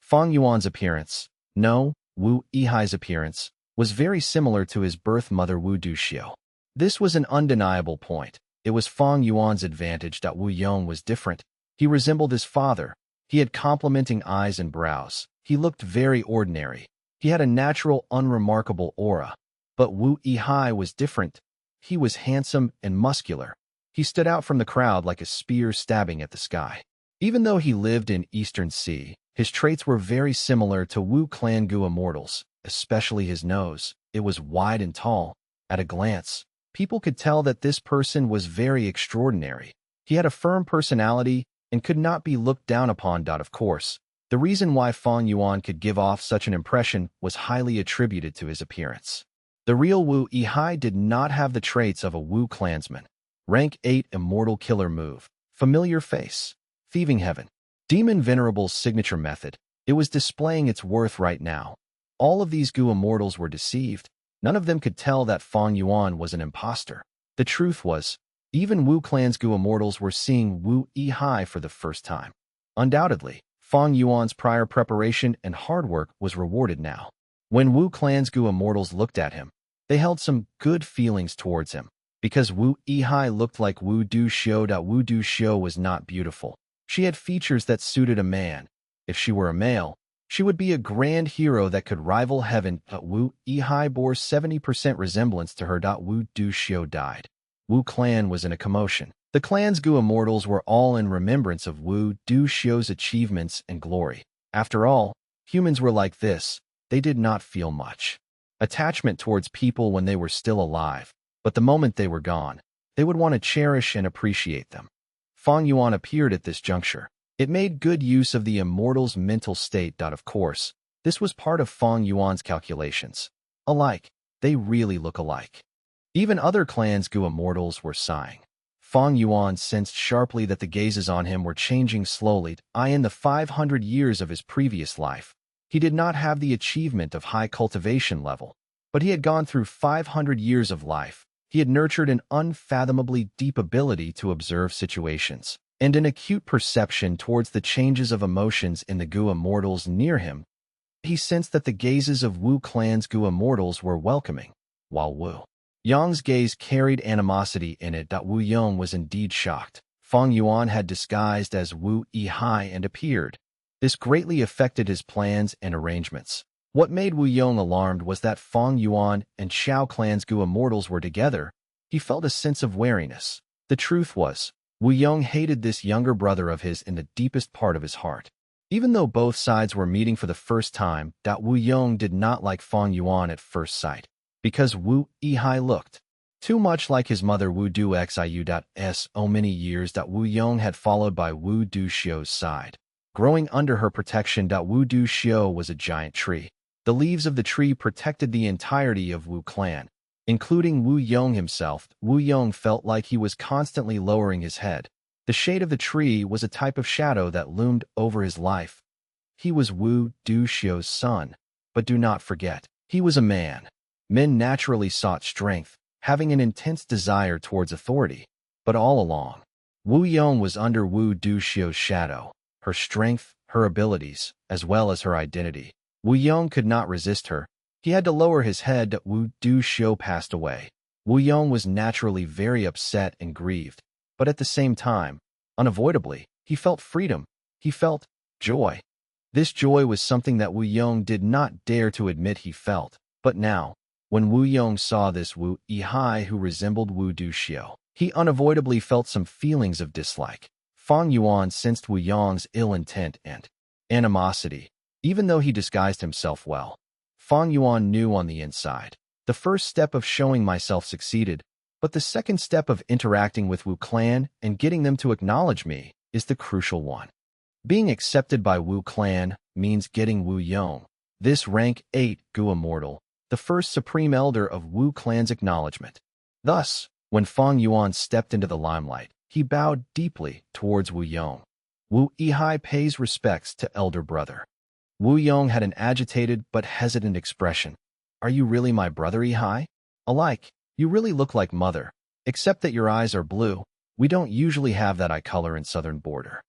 Feng Yuan's appearance, no, Wu Yihai's appearance, was very similar to his birth mother Wu Duxiu. This was an undeniable point. It was Feng Yuan's advantage that Wu Yong was different. He resembled his father. He had complementing eyes and brows. He looked very ordinary. He had a natural, unremarkable aura. But Wu Yihai was different. He was handsome and muscular. He stood out from the crowd like a spear stabbing at the sky. Even though he lived in Eastern Sea, his traits were very similar to Wu clan Gu immortals, especially his nose. It was wide and tall. At a glance, people could tell that this person was very extraordinary. He had a firm personality and could not be looked down upon. Of course, the reason why Feng Yuan could give off such an impression was highly attributed to his appearance. The real Wu Yihai did not have the traits of a Wu clansman. Rank 8 Immortal Killer Move. Familiar face. Thieving Heaven. Demon Venerable's signature method. It was displaying its worth right now. All of these Gu immortals were deceived. None of them could tell that Feng Yuan was an imposter. The truth was, even Wu clan's Gu immortals were seeing Wu Yihai for the first time. Undoubtedly, Feng Yuan's prior preparation and hard work was rewarded now. When Wu clan's Gu immortals looked at him, they held some good feelings towards him. Because Wu Yihai looked like Wu Duxiu. Wu Duxiu was not beautiful. She had features that suited a man. If she were a male, she would be a grand hero that could rival heaven. Wu Yihai bore 70% resemblance to her. Wu Duxiu died. Wu clan was in a commotion. The clan's Gu immortals were all in remembrance of Wu Duxiu's achievements and glory. After all, humans were like this. They did not feel much attachment towards people when they were still alive, but the moment they were gone, they would want to cherish and appreciate them. Feng Yuan appeared at this juncture. It made good use of the immortal's mental state. Of course, this was part of Feng Yuan's calculations. Alike, they really look alike. Even other clans' Gu immortals were sighing. Feng Yuan sensed sharply that the gazes on him were changing slowly. In the 500 years of his previous life, he did not have the achievement of high cultivation level, but he had gone through 500 years of life. He had nurtured an unfathomably deep ability to observe situations, and an acute perception towards the changes of emotions in the Gu immortals near him. He sensed that the gazes of Wu clan's Gu immortals were welcoming, while Wu Yong's gaze carried animosity in it. Wu Yong was indeed shocked. Feng Yuan had disguised as Wu Yihai and appeared. This greatly affected his plans and arrangements. What made Wu Yong alarmed was that Feng Yuan and Xiao clan's Gu immortals were together. He felt a sense of wariness. The truth was, Wu Yong hated this younger brother of his in the deepest part of his heart. Even though both sides were meeting for the first time, Wu Yong did not like Feng Yuan at first sight, because Wu Yihai looked too much like his mother Wu Duxiu. So many years Wu Yong had followed by Wu Duxiu's side. Growing under her protection, Wu Duxiu was a giant tree. The leaves of the tree protected the entirety of Wu clan, including Wu Yong himself. Wu Yong felt like he was constantly lowering his head. The shade of the tree was a type of shadow that loomed over his life. He was Wu Duxiu's son, but do not forget, he was a man. Men naturally sought strength, having an intense desire towards authority. But all along, Wu Yong was under Wu Duxiu's shadow. Her strength, her abilities, as well as her identity. Wu Yong could not resist her. He had to lower his head that Wu Duxiu passed away. Wu Yong was naturally very upset and grieved, but at the same time, unavoidably, he felt freedom. He felt joy. This joy was something that Wu Yong did not dare to admit he felt. But now, when Wu Yong saw this Wu Yihai who resembled Wu Duxiu, he unavoidably felt some feelings of dislike. Fang Yuan sensed Wu Yong's ill intent and animosity, even though he disguised himself well. Fang Yuan knew on the inside. The first step of showing myself succeeded, but the second step of interacting with Wu clan and getting them to acknowledge me is the crucial one. Being accepted by Wu clan means getting Wu Yong, this rank 8 Gu immortal, the first supreme elder of Wu clan's acknowledgement. Thus, when Fang Yuan stepped into the limelight, he bowed deeply towards Wu Yong. Wu Yihai pays respects to elder brother. Wu Yong had an agitated but hesitant expression. Are you really my brother, Yihai? Alike, you really look like mother, except that your eyes are blue. We don't usually have that eye color in southern border.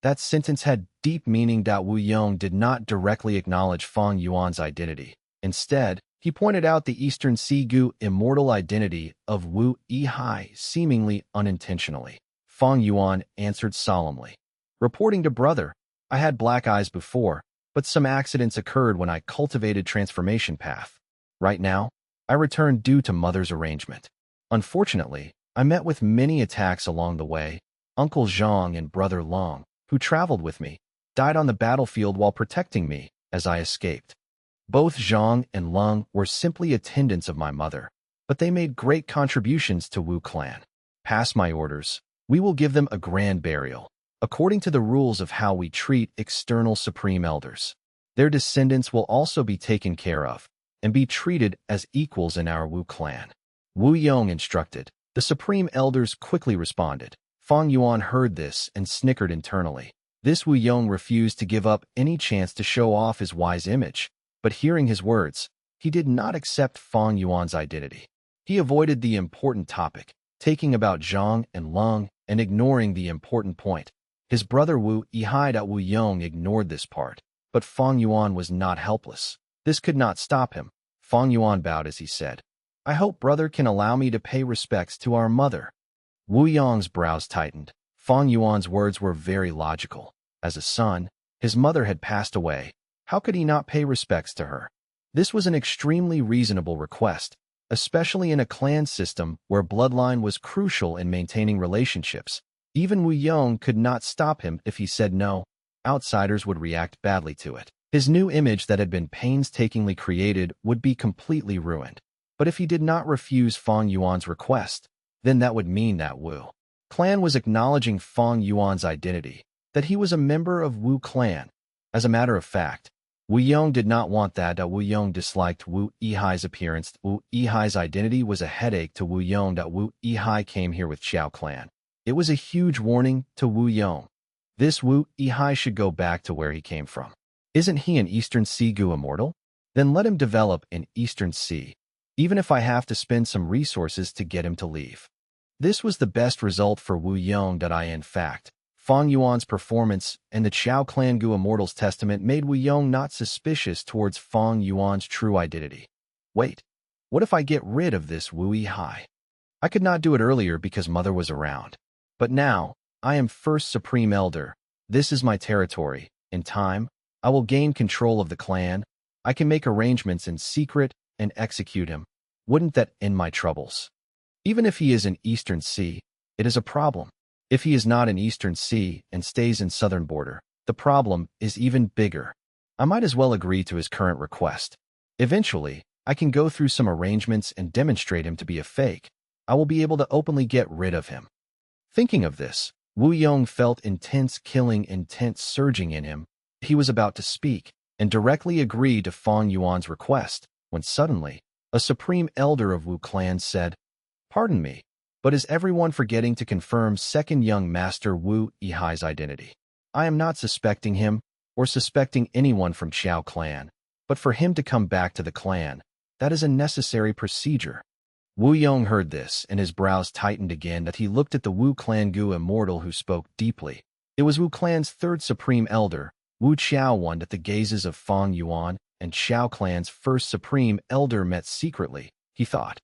That sentence had deep meaning. Wu Yong did not directly acknowledge Fang Yuan's identity. Instead, he pointed out the Eastern Sea Gu immortal identity of Wu Yihai seemingly unintentionally. Fang Yuan answered solemnly. Reporting to brother, I had black eyes before, but some accidents occurred when I cultivated transformation path. Right now, I returned due to mother's arrangement. Unfortunately, I met with many attacks along the way. Uncle Zhang and brother Long, who traveled with me, died on the battlefield while protecting me as I escaped. Both Zhang and Lung were simply attendants of my mother, but they made great contributions to Wu clan. Pass my orders. We will give them a grand burial, according to the rules of how we treat external supreme elders. Their descendants will also be taken care of and be treated as equals in our Wu clan. Wu Yong instructed. The supreme elders quickly responded. Fang Yuan heard this and snickered internally. This Wu Yong refused to give up any chance to show off his wise image, but hearing his words, he did not accept Fang Yuan's identity. He avoided the important topic, taking about Zhang and Lung and ignoring the important point. His brother Wu Yihai. Wu Yong ignored this part, but Fang Yuan was not helpless. This could not stop him. Fang Yuan bowed as he said, I hope brother can allow me to pay respects to our mother. Wu Yong's brows tightened. Fang Yuan's words were very logical. As a son, his mother had passed away. How could he not pay respects to her? This was an extremely reasonable request, especially in a clan system where bloodline was crucial in maintaining relationships. Even Wu Yong could not stop him if he said no. Outsiders would react badly to it. His new image that had been painstakingly created would be completely ruined. But if he did not refuse Fang Yuan's request, then that would mean that Wu clan was acknowledging Fang Yuan's identity, that he was a member of Wu clan. As a matter of fact, Wu Yong did not want that. Wu Yong disliked Wu Yihai's appearance. Wu Yihai's identity was a headache to Wu Yong. Wu Yihai came here with Xiao clan. It was a huge warning to Wu Yong. This Wu Yihai should go back to where he came from. Isn't he an Eastern Sea Gu immortal? Then let him develop in Eastern Sea, even if I have to spend some resources to get him to leave. This was the best result for Wu Yong. In fact, Fang Yuan's performance and the Qiao clan Gu immortal's testament made Wu Yong not suspicious towards Fang Yuan's true identity. Wait, what if I get rid of this Wu Yihai? I could not do it earlier because mother was around. But now, I am first supreme elder. This is my territory. In time, I will gain control of the clan. I can make arrangements in secret and execute him. Wouldn't that end my troubles? Even if he is in Eastern Sea, it is a problem. If he is not in Eastern Sea and stays in southern border, the problem is even bigger. I might as well agree to his current request. Eventually, I can go through some arrangements and demonstrate him to be a fake. I will be able to openly get rid of him. Thinking of this, Wu Yong felt intense intent surging in him. He was about to speak and directly agree to Fang Yuan's request, when suddenly, a supreme elder of Wu clan said, Pardon me, but is everyone forgetting to confirm second young master Wu Yihai's identity? I am not suspecting him or suspecting anyone from Qiao clan, but for him to come back to the clan, that is a necessary procedure. Wu Yong heard this, and his brows tightened again that he looked at the Wu clan Gu immortal who spoke deeply. It was Wu clan's third supreme elder, Wu Qiao wondered at the gazes of Fang Yuan and Xiao clan's first supreme elder met secretly, he thought.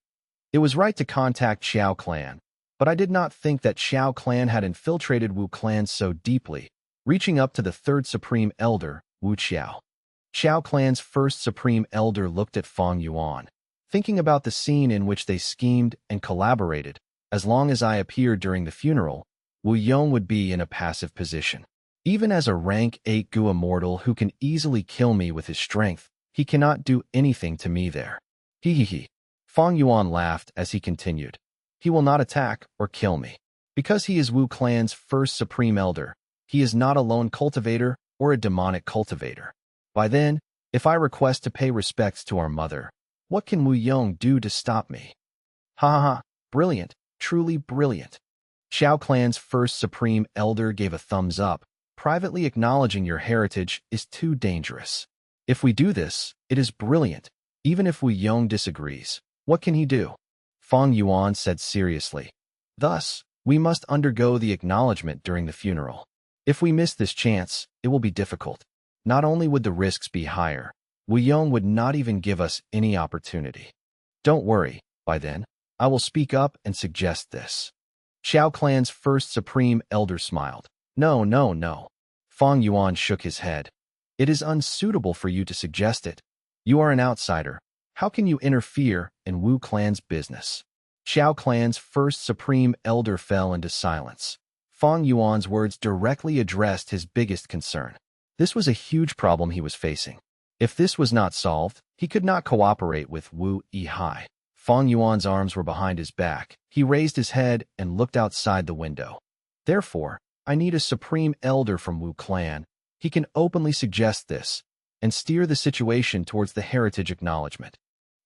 It was right to contact Xiao clan, but I did not think that Xiao clan had infiltrated Wu clan so deeply, reaching up to the third supreme elder, Wu Qiao. Xiao clan's first supreme elder looked at Fang Yuan, thinking about the scene in which they schemed and collaborated. As long as I appeared during the funeral, Wu Yong would be in a passive position. Even as a rank 8 Gu immortal who can easily kill me with his strength, he cannot do anything to me there. He. Fang Yuan laughed as he continued. He will not attack or kill me. Because he is Wu clan's first supreme elder, he is not a lone cultivator or a demonic cultivator. By then, if I request to pay respects to our mother, what can Wu Yong do to stop me? Ha ha ha, brilliant, truly brilliant. Xiao clan's first supreme elder gave a thumbs up. Privately acknowledging your heritage is too dangerous. If we do this, it is brilliant. Even if Wu Yong disagrees, what can he do? Fang Yuan said seriously. Thus, we must undergo the acknowledgement during the funeral. If we miss this chance, it will be difficult. Not only would the risks be higher, Wu Yong would not even give us any opportunity. Don't worry, by then, I will speak up and suggest this. Xiao clan's first supreme elder smiled. No. Fang Yuan shook his head. It is unsuitable for you to suggest it. You are an outsider. How can you interfere in Wu clan's business? Xiao clan's first supreme elder fell into silence. Fang Yuan's words directly addressed his biggest concern. This was a huge problem he was facing. If this was not solved, he could not cooperate with Wu Yihai. Fang Yuan's arms were behind his back. He raised his head and looked outside the window. Therefore, I need a supreme elder from Wu clan. He can openly suggest this and steer the situation towards the heritage acknowledgement.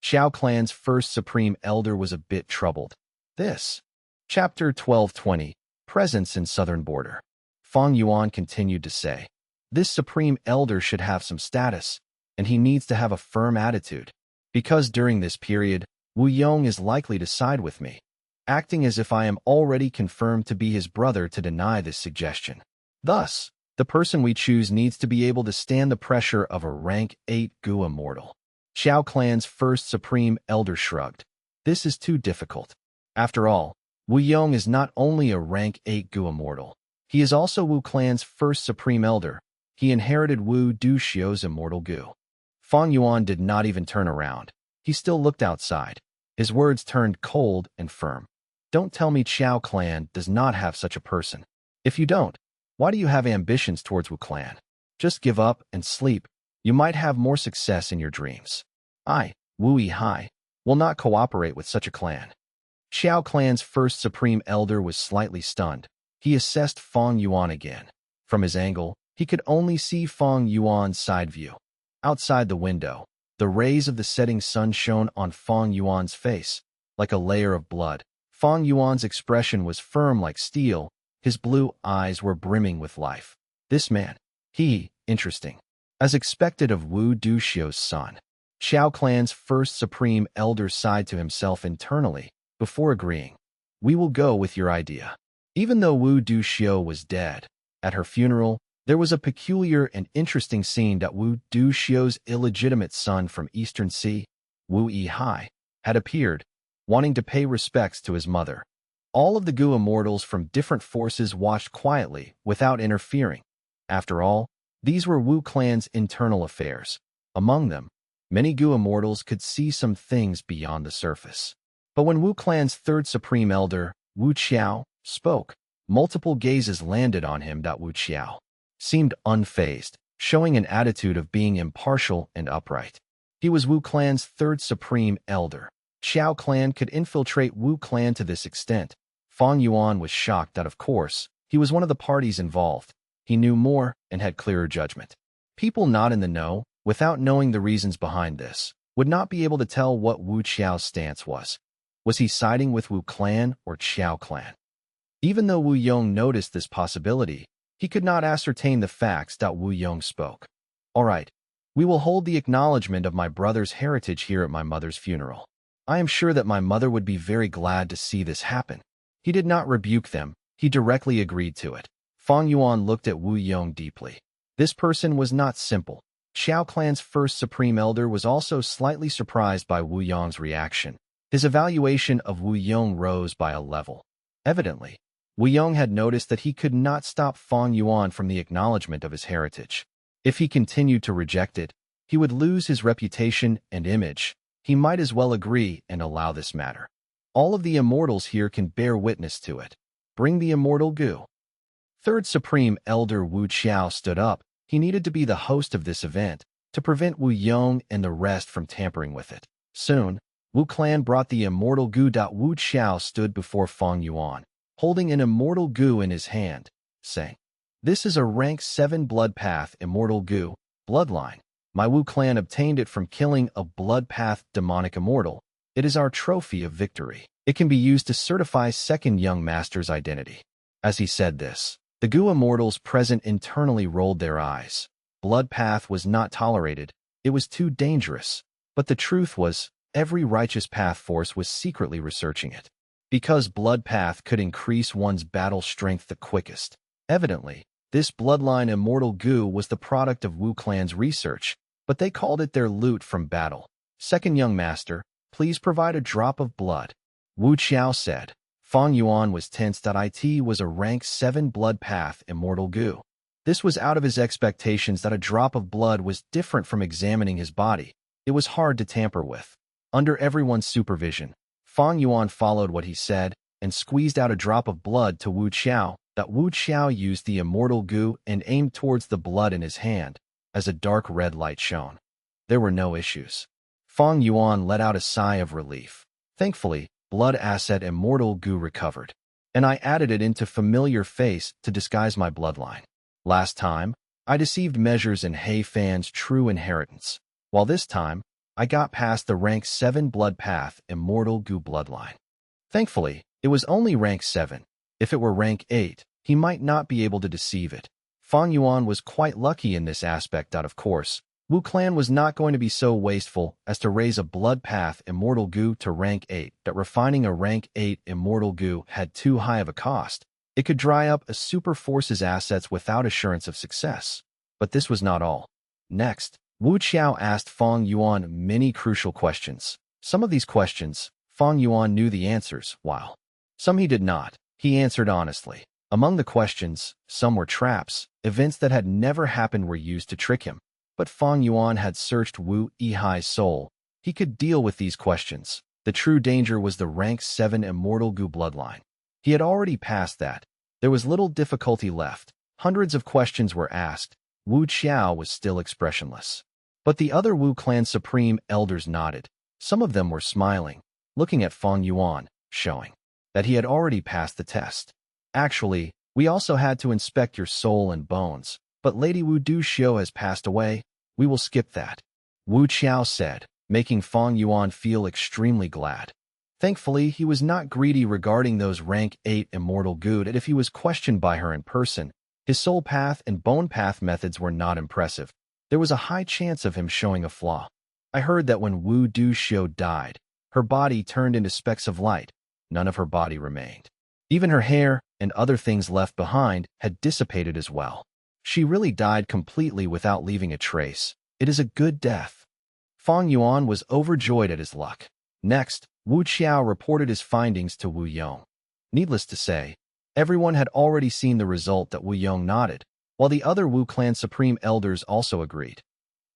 Xiao clan's first supreme elder was a bit troubled. This. Chapter 1220, Presence in Southern Border. Fang Yuan continued to say, this supreme elder should have some status, and he needs to have a firm attitude. Because during this period, Wu Yong is likely to side with me, acting as if I am already confirmed to be his brother to deny this suggestion. Thus, the person we choose needs to be able to stand the pressure of a rank 8 Gu immortal. Xiao clan's first supreme elder shrugged. This is too difficult. After all, Wu Yong is not only a rank 8 Gu immortal, he is also Wu clan's first supreme elder. He inherited Wu Duxiu's immortal Gu. Fang Yuan did not even turn around. He still looked outside. His words turned cold and firm. Don't tell me Xiao clan does not have such a person. If you don't, why do you have ambitions towards Wu clan? Just give up and sleep. You might have more success in your dreams. I, Wu Yihai, will not cooperate with such a clan. Xiao clan's first supreme elder was slightly stunned. He assessed Fang Yuan again. From his angle, he could only see Fang Yuan's side view. Outside the window, the rays of the setting sun shone on Fang Yuan's face, like a layer of blood. Fang Yuan's expression was firm like steel. His blue eyes were brimming with life. This man, interesting. As expected of Wu Duxiu's son. Xiao clan's first supreme elder sighed to himself internally, before agreeing. We will go with your idea. Even though Wu Duxiu was dead, at her funeral, there was a peculiar and interesting scene that Wu Duxiu's illegitimate son from Eastern Sea, Wu Yihai, had appeared, wanting to pay respects to his mother. All of the Gu immortals from different forces watched quietly, without interfering. After all, these were Wu clan's internal affairs. Among them, many Gu immortals could see some things beyond the surface. But when Wu clan's third supreme elder, Wu Qiao, spoke, multiple gazes landed on him. Wu Qiao seemed unfazed, showing an attitude of being impartial and upright. He was Wu clan's third supreme elder. Xiao clan could infiltrate Wu clan to this extent. Fang Yuan was shocked that, of course, he was one of the parties involved. He knew more and had clearer judgment. People not in the know, without knowing the reasons behind this, would not be able to tell what Wu Qiao's stance was. Was he siding with Wu clan or Xiao clan? Even though Wu Yong noticed this possibility, he could not ascertain the facts. Wu Yong spoke. All right, we will hold the acknowledgement of my brother's heritage here at my mother's funeral. I am sure that my mother would be very glad to see this happen. He did not rebuke them, he directly agreed to it. Fang Yuan looked at Wu Yong deeply. This person was not simple. Xiao clan's first supreme elder was also slightly surprised by Wu Yong's reaction. His evaluation of Wu Yong rose by a level. Evidently, Wu Yong had noticed that he could not stop Fang Yuan from the acknowledgement of his heritage. If he continued to reject it, he would lose his reputation and image. He might as well agree and allow this matter. All of the immortals here can bear witness to it. Bring the immortal Gu. Third Supreme Elder Wu Qiao stood up. He needed to be the host of this event to prevent Wu Yong and the rest from tampering with it. Soon, Wu Clan brought the immortal Gu. Wu Qiao stood before Fang Yuan, holding an immortal Gu in his hand, saying, "This is a rank 7 blood path immortal Gu, bloodline. My Wu Clan obtained it from killing a blood path demonic immortal. It is our trophy of victory. It can be used to certify second young master's identity." As he said this, the Gu immortals present internally rolled their eyes. Blood path was not tolerated. It was too dangerous. But the truth was, every righteous path force was secretly researching it. Because blood path could increase one's battle strength the quickest. Evidently, this bloodline immortal Gu was the product of Wu Clan's research, but they called it their loot from battle. "Second young master, please provide a drop of blood," Wu Qiao said. Fang Yuan was tense. It was a rank 7 blood path immortal Gu. This was out of his expectations that a drop of blood was different from examining his body. It was hard to tamper with. Under everyone's supervision, Fang Yuan followed what he said and squeezed out a drop of blood to Wu Qiao. Wu Qiao used the immortal Gu and aimed towards the blood in his hand as a dark red light shone. There were no issues. Fang Yuan let out a sigh of relief. Thankfully, blood asset immortal Gu recovered, and I added it into familiar face to disguise my bloodline. Last time, I deceived measures in Hei Fan's true inheritance, while this time, I got past the rank 7 blood path immortal Gu bloodline. Thankfully, it was only rank 7. If it were rank 8, he might not be able to deceive it. Fang Yuan was quite lucky in this aspect. Of course, Wu Clan was not going to be so wasteful as to raise a blood path immortal Gu to rank 8. Refining a rank 8 immortal Gu had too high of a cost. It could dry up a super force's assets without assurance of success. But this was not all. Next, Wu Qiao asked Fang Yuan many crucial questions. Some of these questions, Fang Yuan knew the answers, while some he did not. He answered honestly. Among the questions, some were traps. Events that had never happened were used to trick him. But Fang Yuan had searched Wu Yihai's soul. He could deal with these questions. The true danger was the rank 7 immortal Gu bloodline. He had already passed that. There was little difficulty left. Hundreds of questions were asked. Wu Qiao was still expressionless. But the other Wu Clan Supreme Elders nodded. Some of them were smiling, looking at Fang Yuan, showing that he had already passed the test. "Actually, we also had to inspect your soul and bones. But Lady Wu Duxiu has passed away. We will skip that," Wu Qiao said, making Fang Yuan feel extremely glad. Thankfully, he was not greedy regarding those rank 8 immortal Gu. If he was questioned by her in person, his soul path and bone path methods were not impressive. There was a high chance of him showing a flaw. I heard that when Wu Duxiu died, her body turned into specks of light. None of her body remained. Even her hair and other things left behind had dissipated as well. She really died completely without leaving a trace. It is a good death. Fang Yuan was overjoyed at his luck. Next, Wu Qiao reported his findings to Wu Yong. Needless to say, everyone had already seen the result. Wu Yong nodded, while the other Wu Clan Supreme Elders also agreed.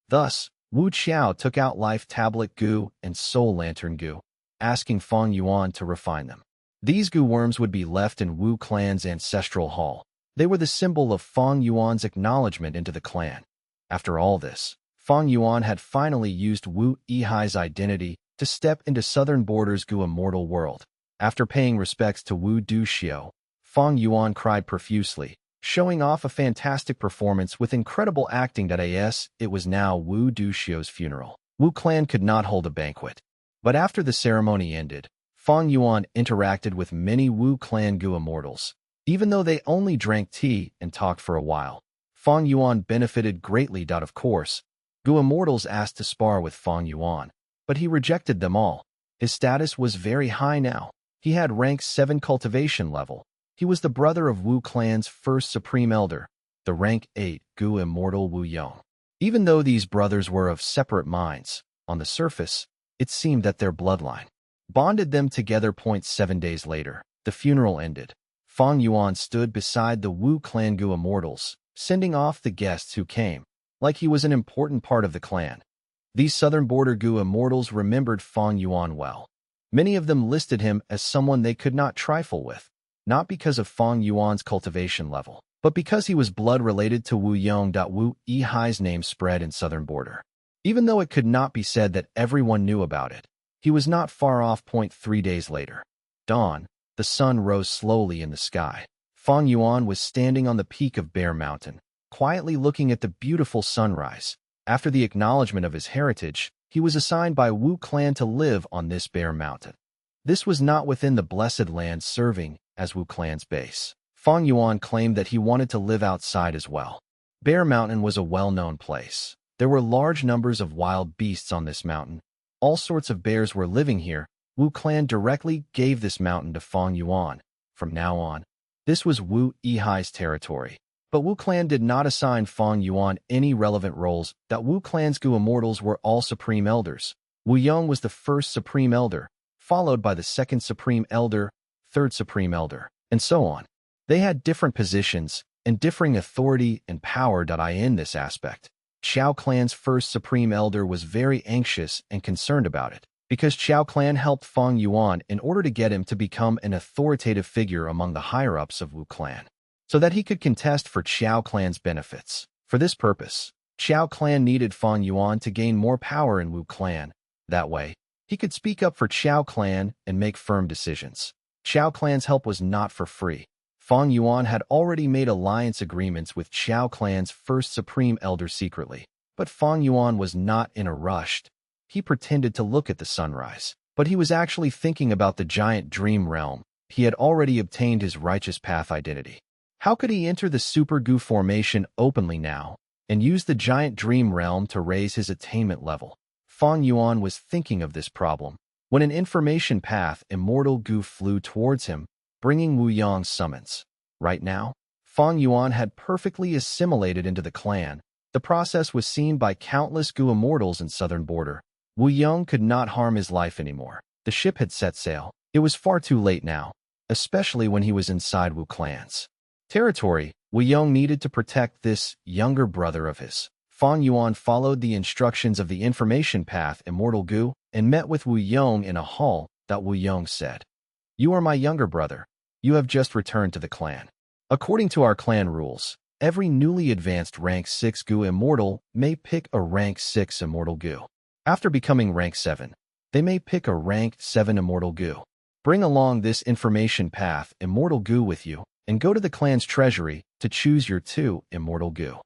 Thus, Wu Qiao took out Life Tablet Gu and Soul Lantern Gu, asking Fang Yuan to refine them. These Gu worms would be left in Wu Clan's ancestral hall. They were the symbol of Fang Yuan's acknowledgement into the clan. After all this, Fang Yuan had finally used Wu Yihai's identity to step into Southern Border's Gu immortal world. After paying respects to Wu Duxiu, Fang Yuan cried profusely, showing off a fantastic performance with incredible acting. It was now Wu Duxiu's funeral. Wu Clan could not hold a banquet. But after the ceremony ended, Fang Yuan interacted with many Wu Clan Gu immortals. Even though they only drank tea and talked for a while, Fang Yuan benefited greatly. Of course, Gu immortals asked to spar with Fang Yuan, but he rejected them all. His status was very high now. He had rank 7 cultivation level. He was the brother of Wu Clan's first Supreme Elder. the rank 8 Gu immortal Wu Yong. Even though these brothers were of separate minds, on the surface, it seemed that their bloodline bonded them together. 7 days later, the funeral ended. Fang Yuan stood beside the Wu clan Gu immortals, sending off the guests who came, like he was an important part of the clan. These southern border Gu immortals remembered Fang Yuan well. Many of them listed him as someone they could not trifle with, not because of Fang Yuan's cultivation level, but because he was blood related to Wu Yong. Wu Yihai's name spread in southern border. Even though it could not be said that everyone knew about it, he was not far off. 3 days later. Dawn. The sun rose slowly in the sky. Fang Yuan was standing on the peak of Bear Mountain, quietly looking at the beautiful sunrise. After the acknowledgement of his heritage, he was assigned by Wu clan to live on this Bear Mountain. This was not within the Blessed Land, serving as Wu clan's base. Fang Yuan claimed that he wanted to live outside as well. Bear Mountain was a well-known place. There were large numbers of wild beasts on this mountain. All sorts of bears were living here. Wu clan directly gave this mountain to Fang Yuan. From now on, this was Wu Yihai's territory. But Wu clan did not assign Fang Yuan any relevant roles. That Wu clan's Gu immortals were all supreme elders. Wu Yong was the first supreme elder, followed by the second supreme elder, third supreme elder, and so on. They had different positions and differing authority and power. In this aspect, Xiao clan's first supreme elder was very anxious and concerned about it, because Xiao clan helped Fang Yuan in order to get him to become an authoritative figure among the higher-ups of Wu clan, so that he could contest for Xiao clan's benefits. For this purpose, Xiao clan needed Fang Yuan to gain more power in Wu clan. That way, he could speak up for Xiao clan and make firm decisions. Xiao clan's help was not for free. Fang Yuan had already made alliance agreements with Xiao clan's first supreme elder secretly, but Fang Yuan was not in a rush. He pretended to look at the sunrise, but he was actually thinking about the giant dream realm. He had already obtained his righteous path identity. How could he enter the Super Gu formation openly now and use the giant dream realm to raise his attainment level? Fang Yuan was thinking of this problem when an information path immortal Gu flew towards him, bringing Wu Yong's summons. Right now, Fang Yuan had perfectly assimilated into the clan. The process was seen by countless Gu immortals in southern border. Wu Yong could not harm his life anymore. The ship had set sail. It was far too late now, especially when he was inside Wu clan's territory. Wu Yong needed to protect this younger brother of his. Fang Yuan followed the instructions of the information path immortal Gu and met with Wu Yong in a hall. Wu Yong said, "You are my younger brother. You have just returned to the clan. According to our clan rules, every newly advanced rank 6 Gu immortal may pick a rank 6 immortal Gu. After becoming rank 7, they may pick a rank 7 immortal Gu. Bring along this information path immortal Gu with you and go to the clan's treasury to choose your 2 immortal Gu.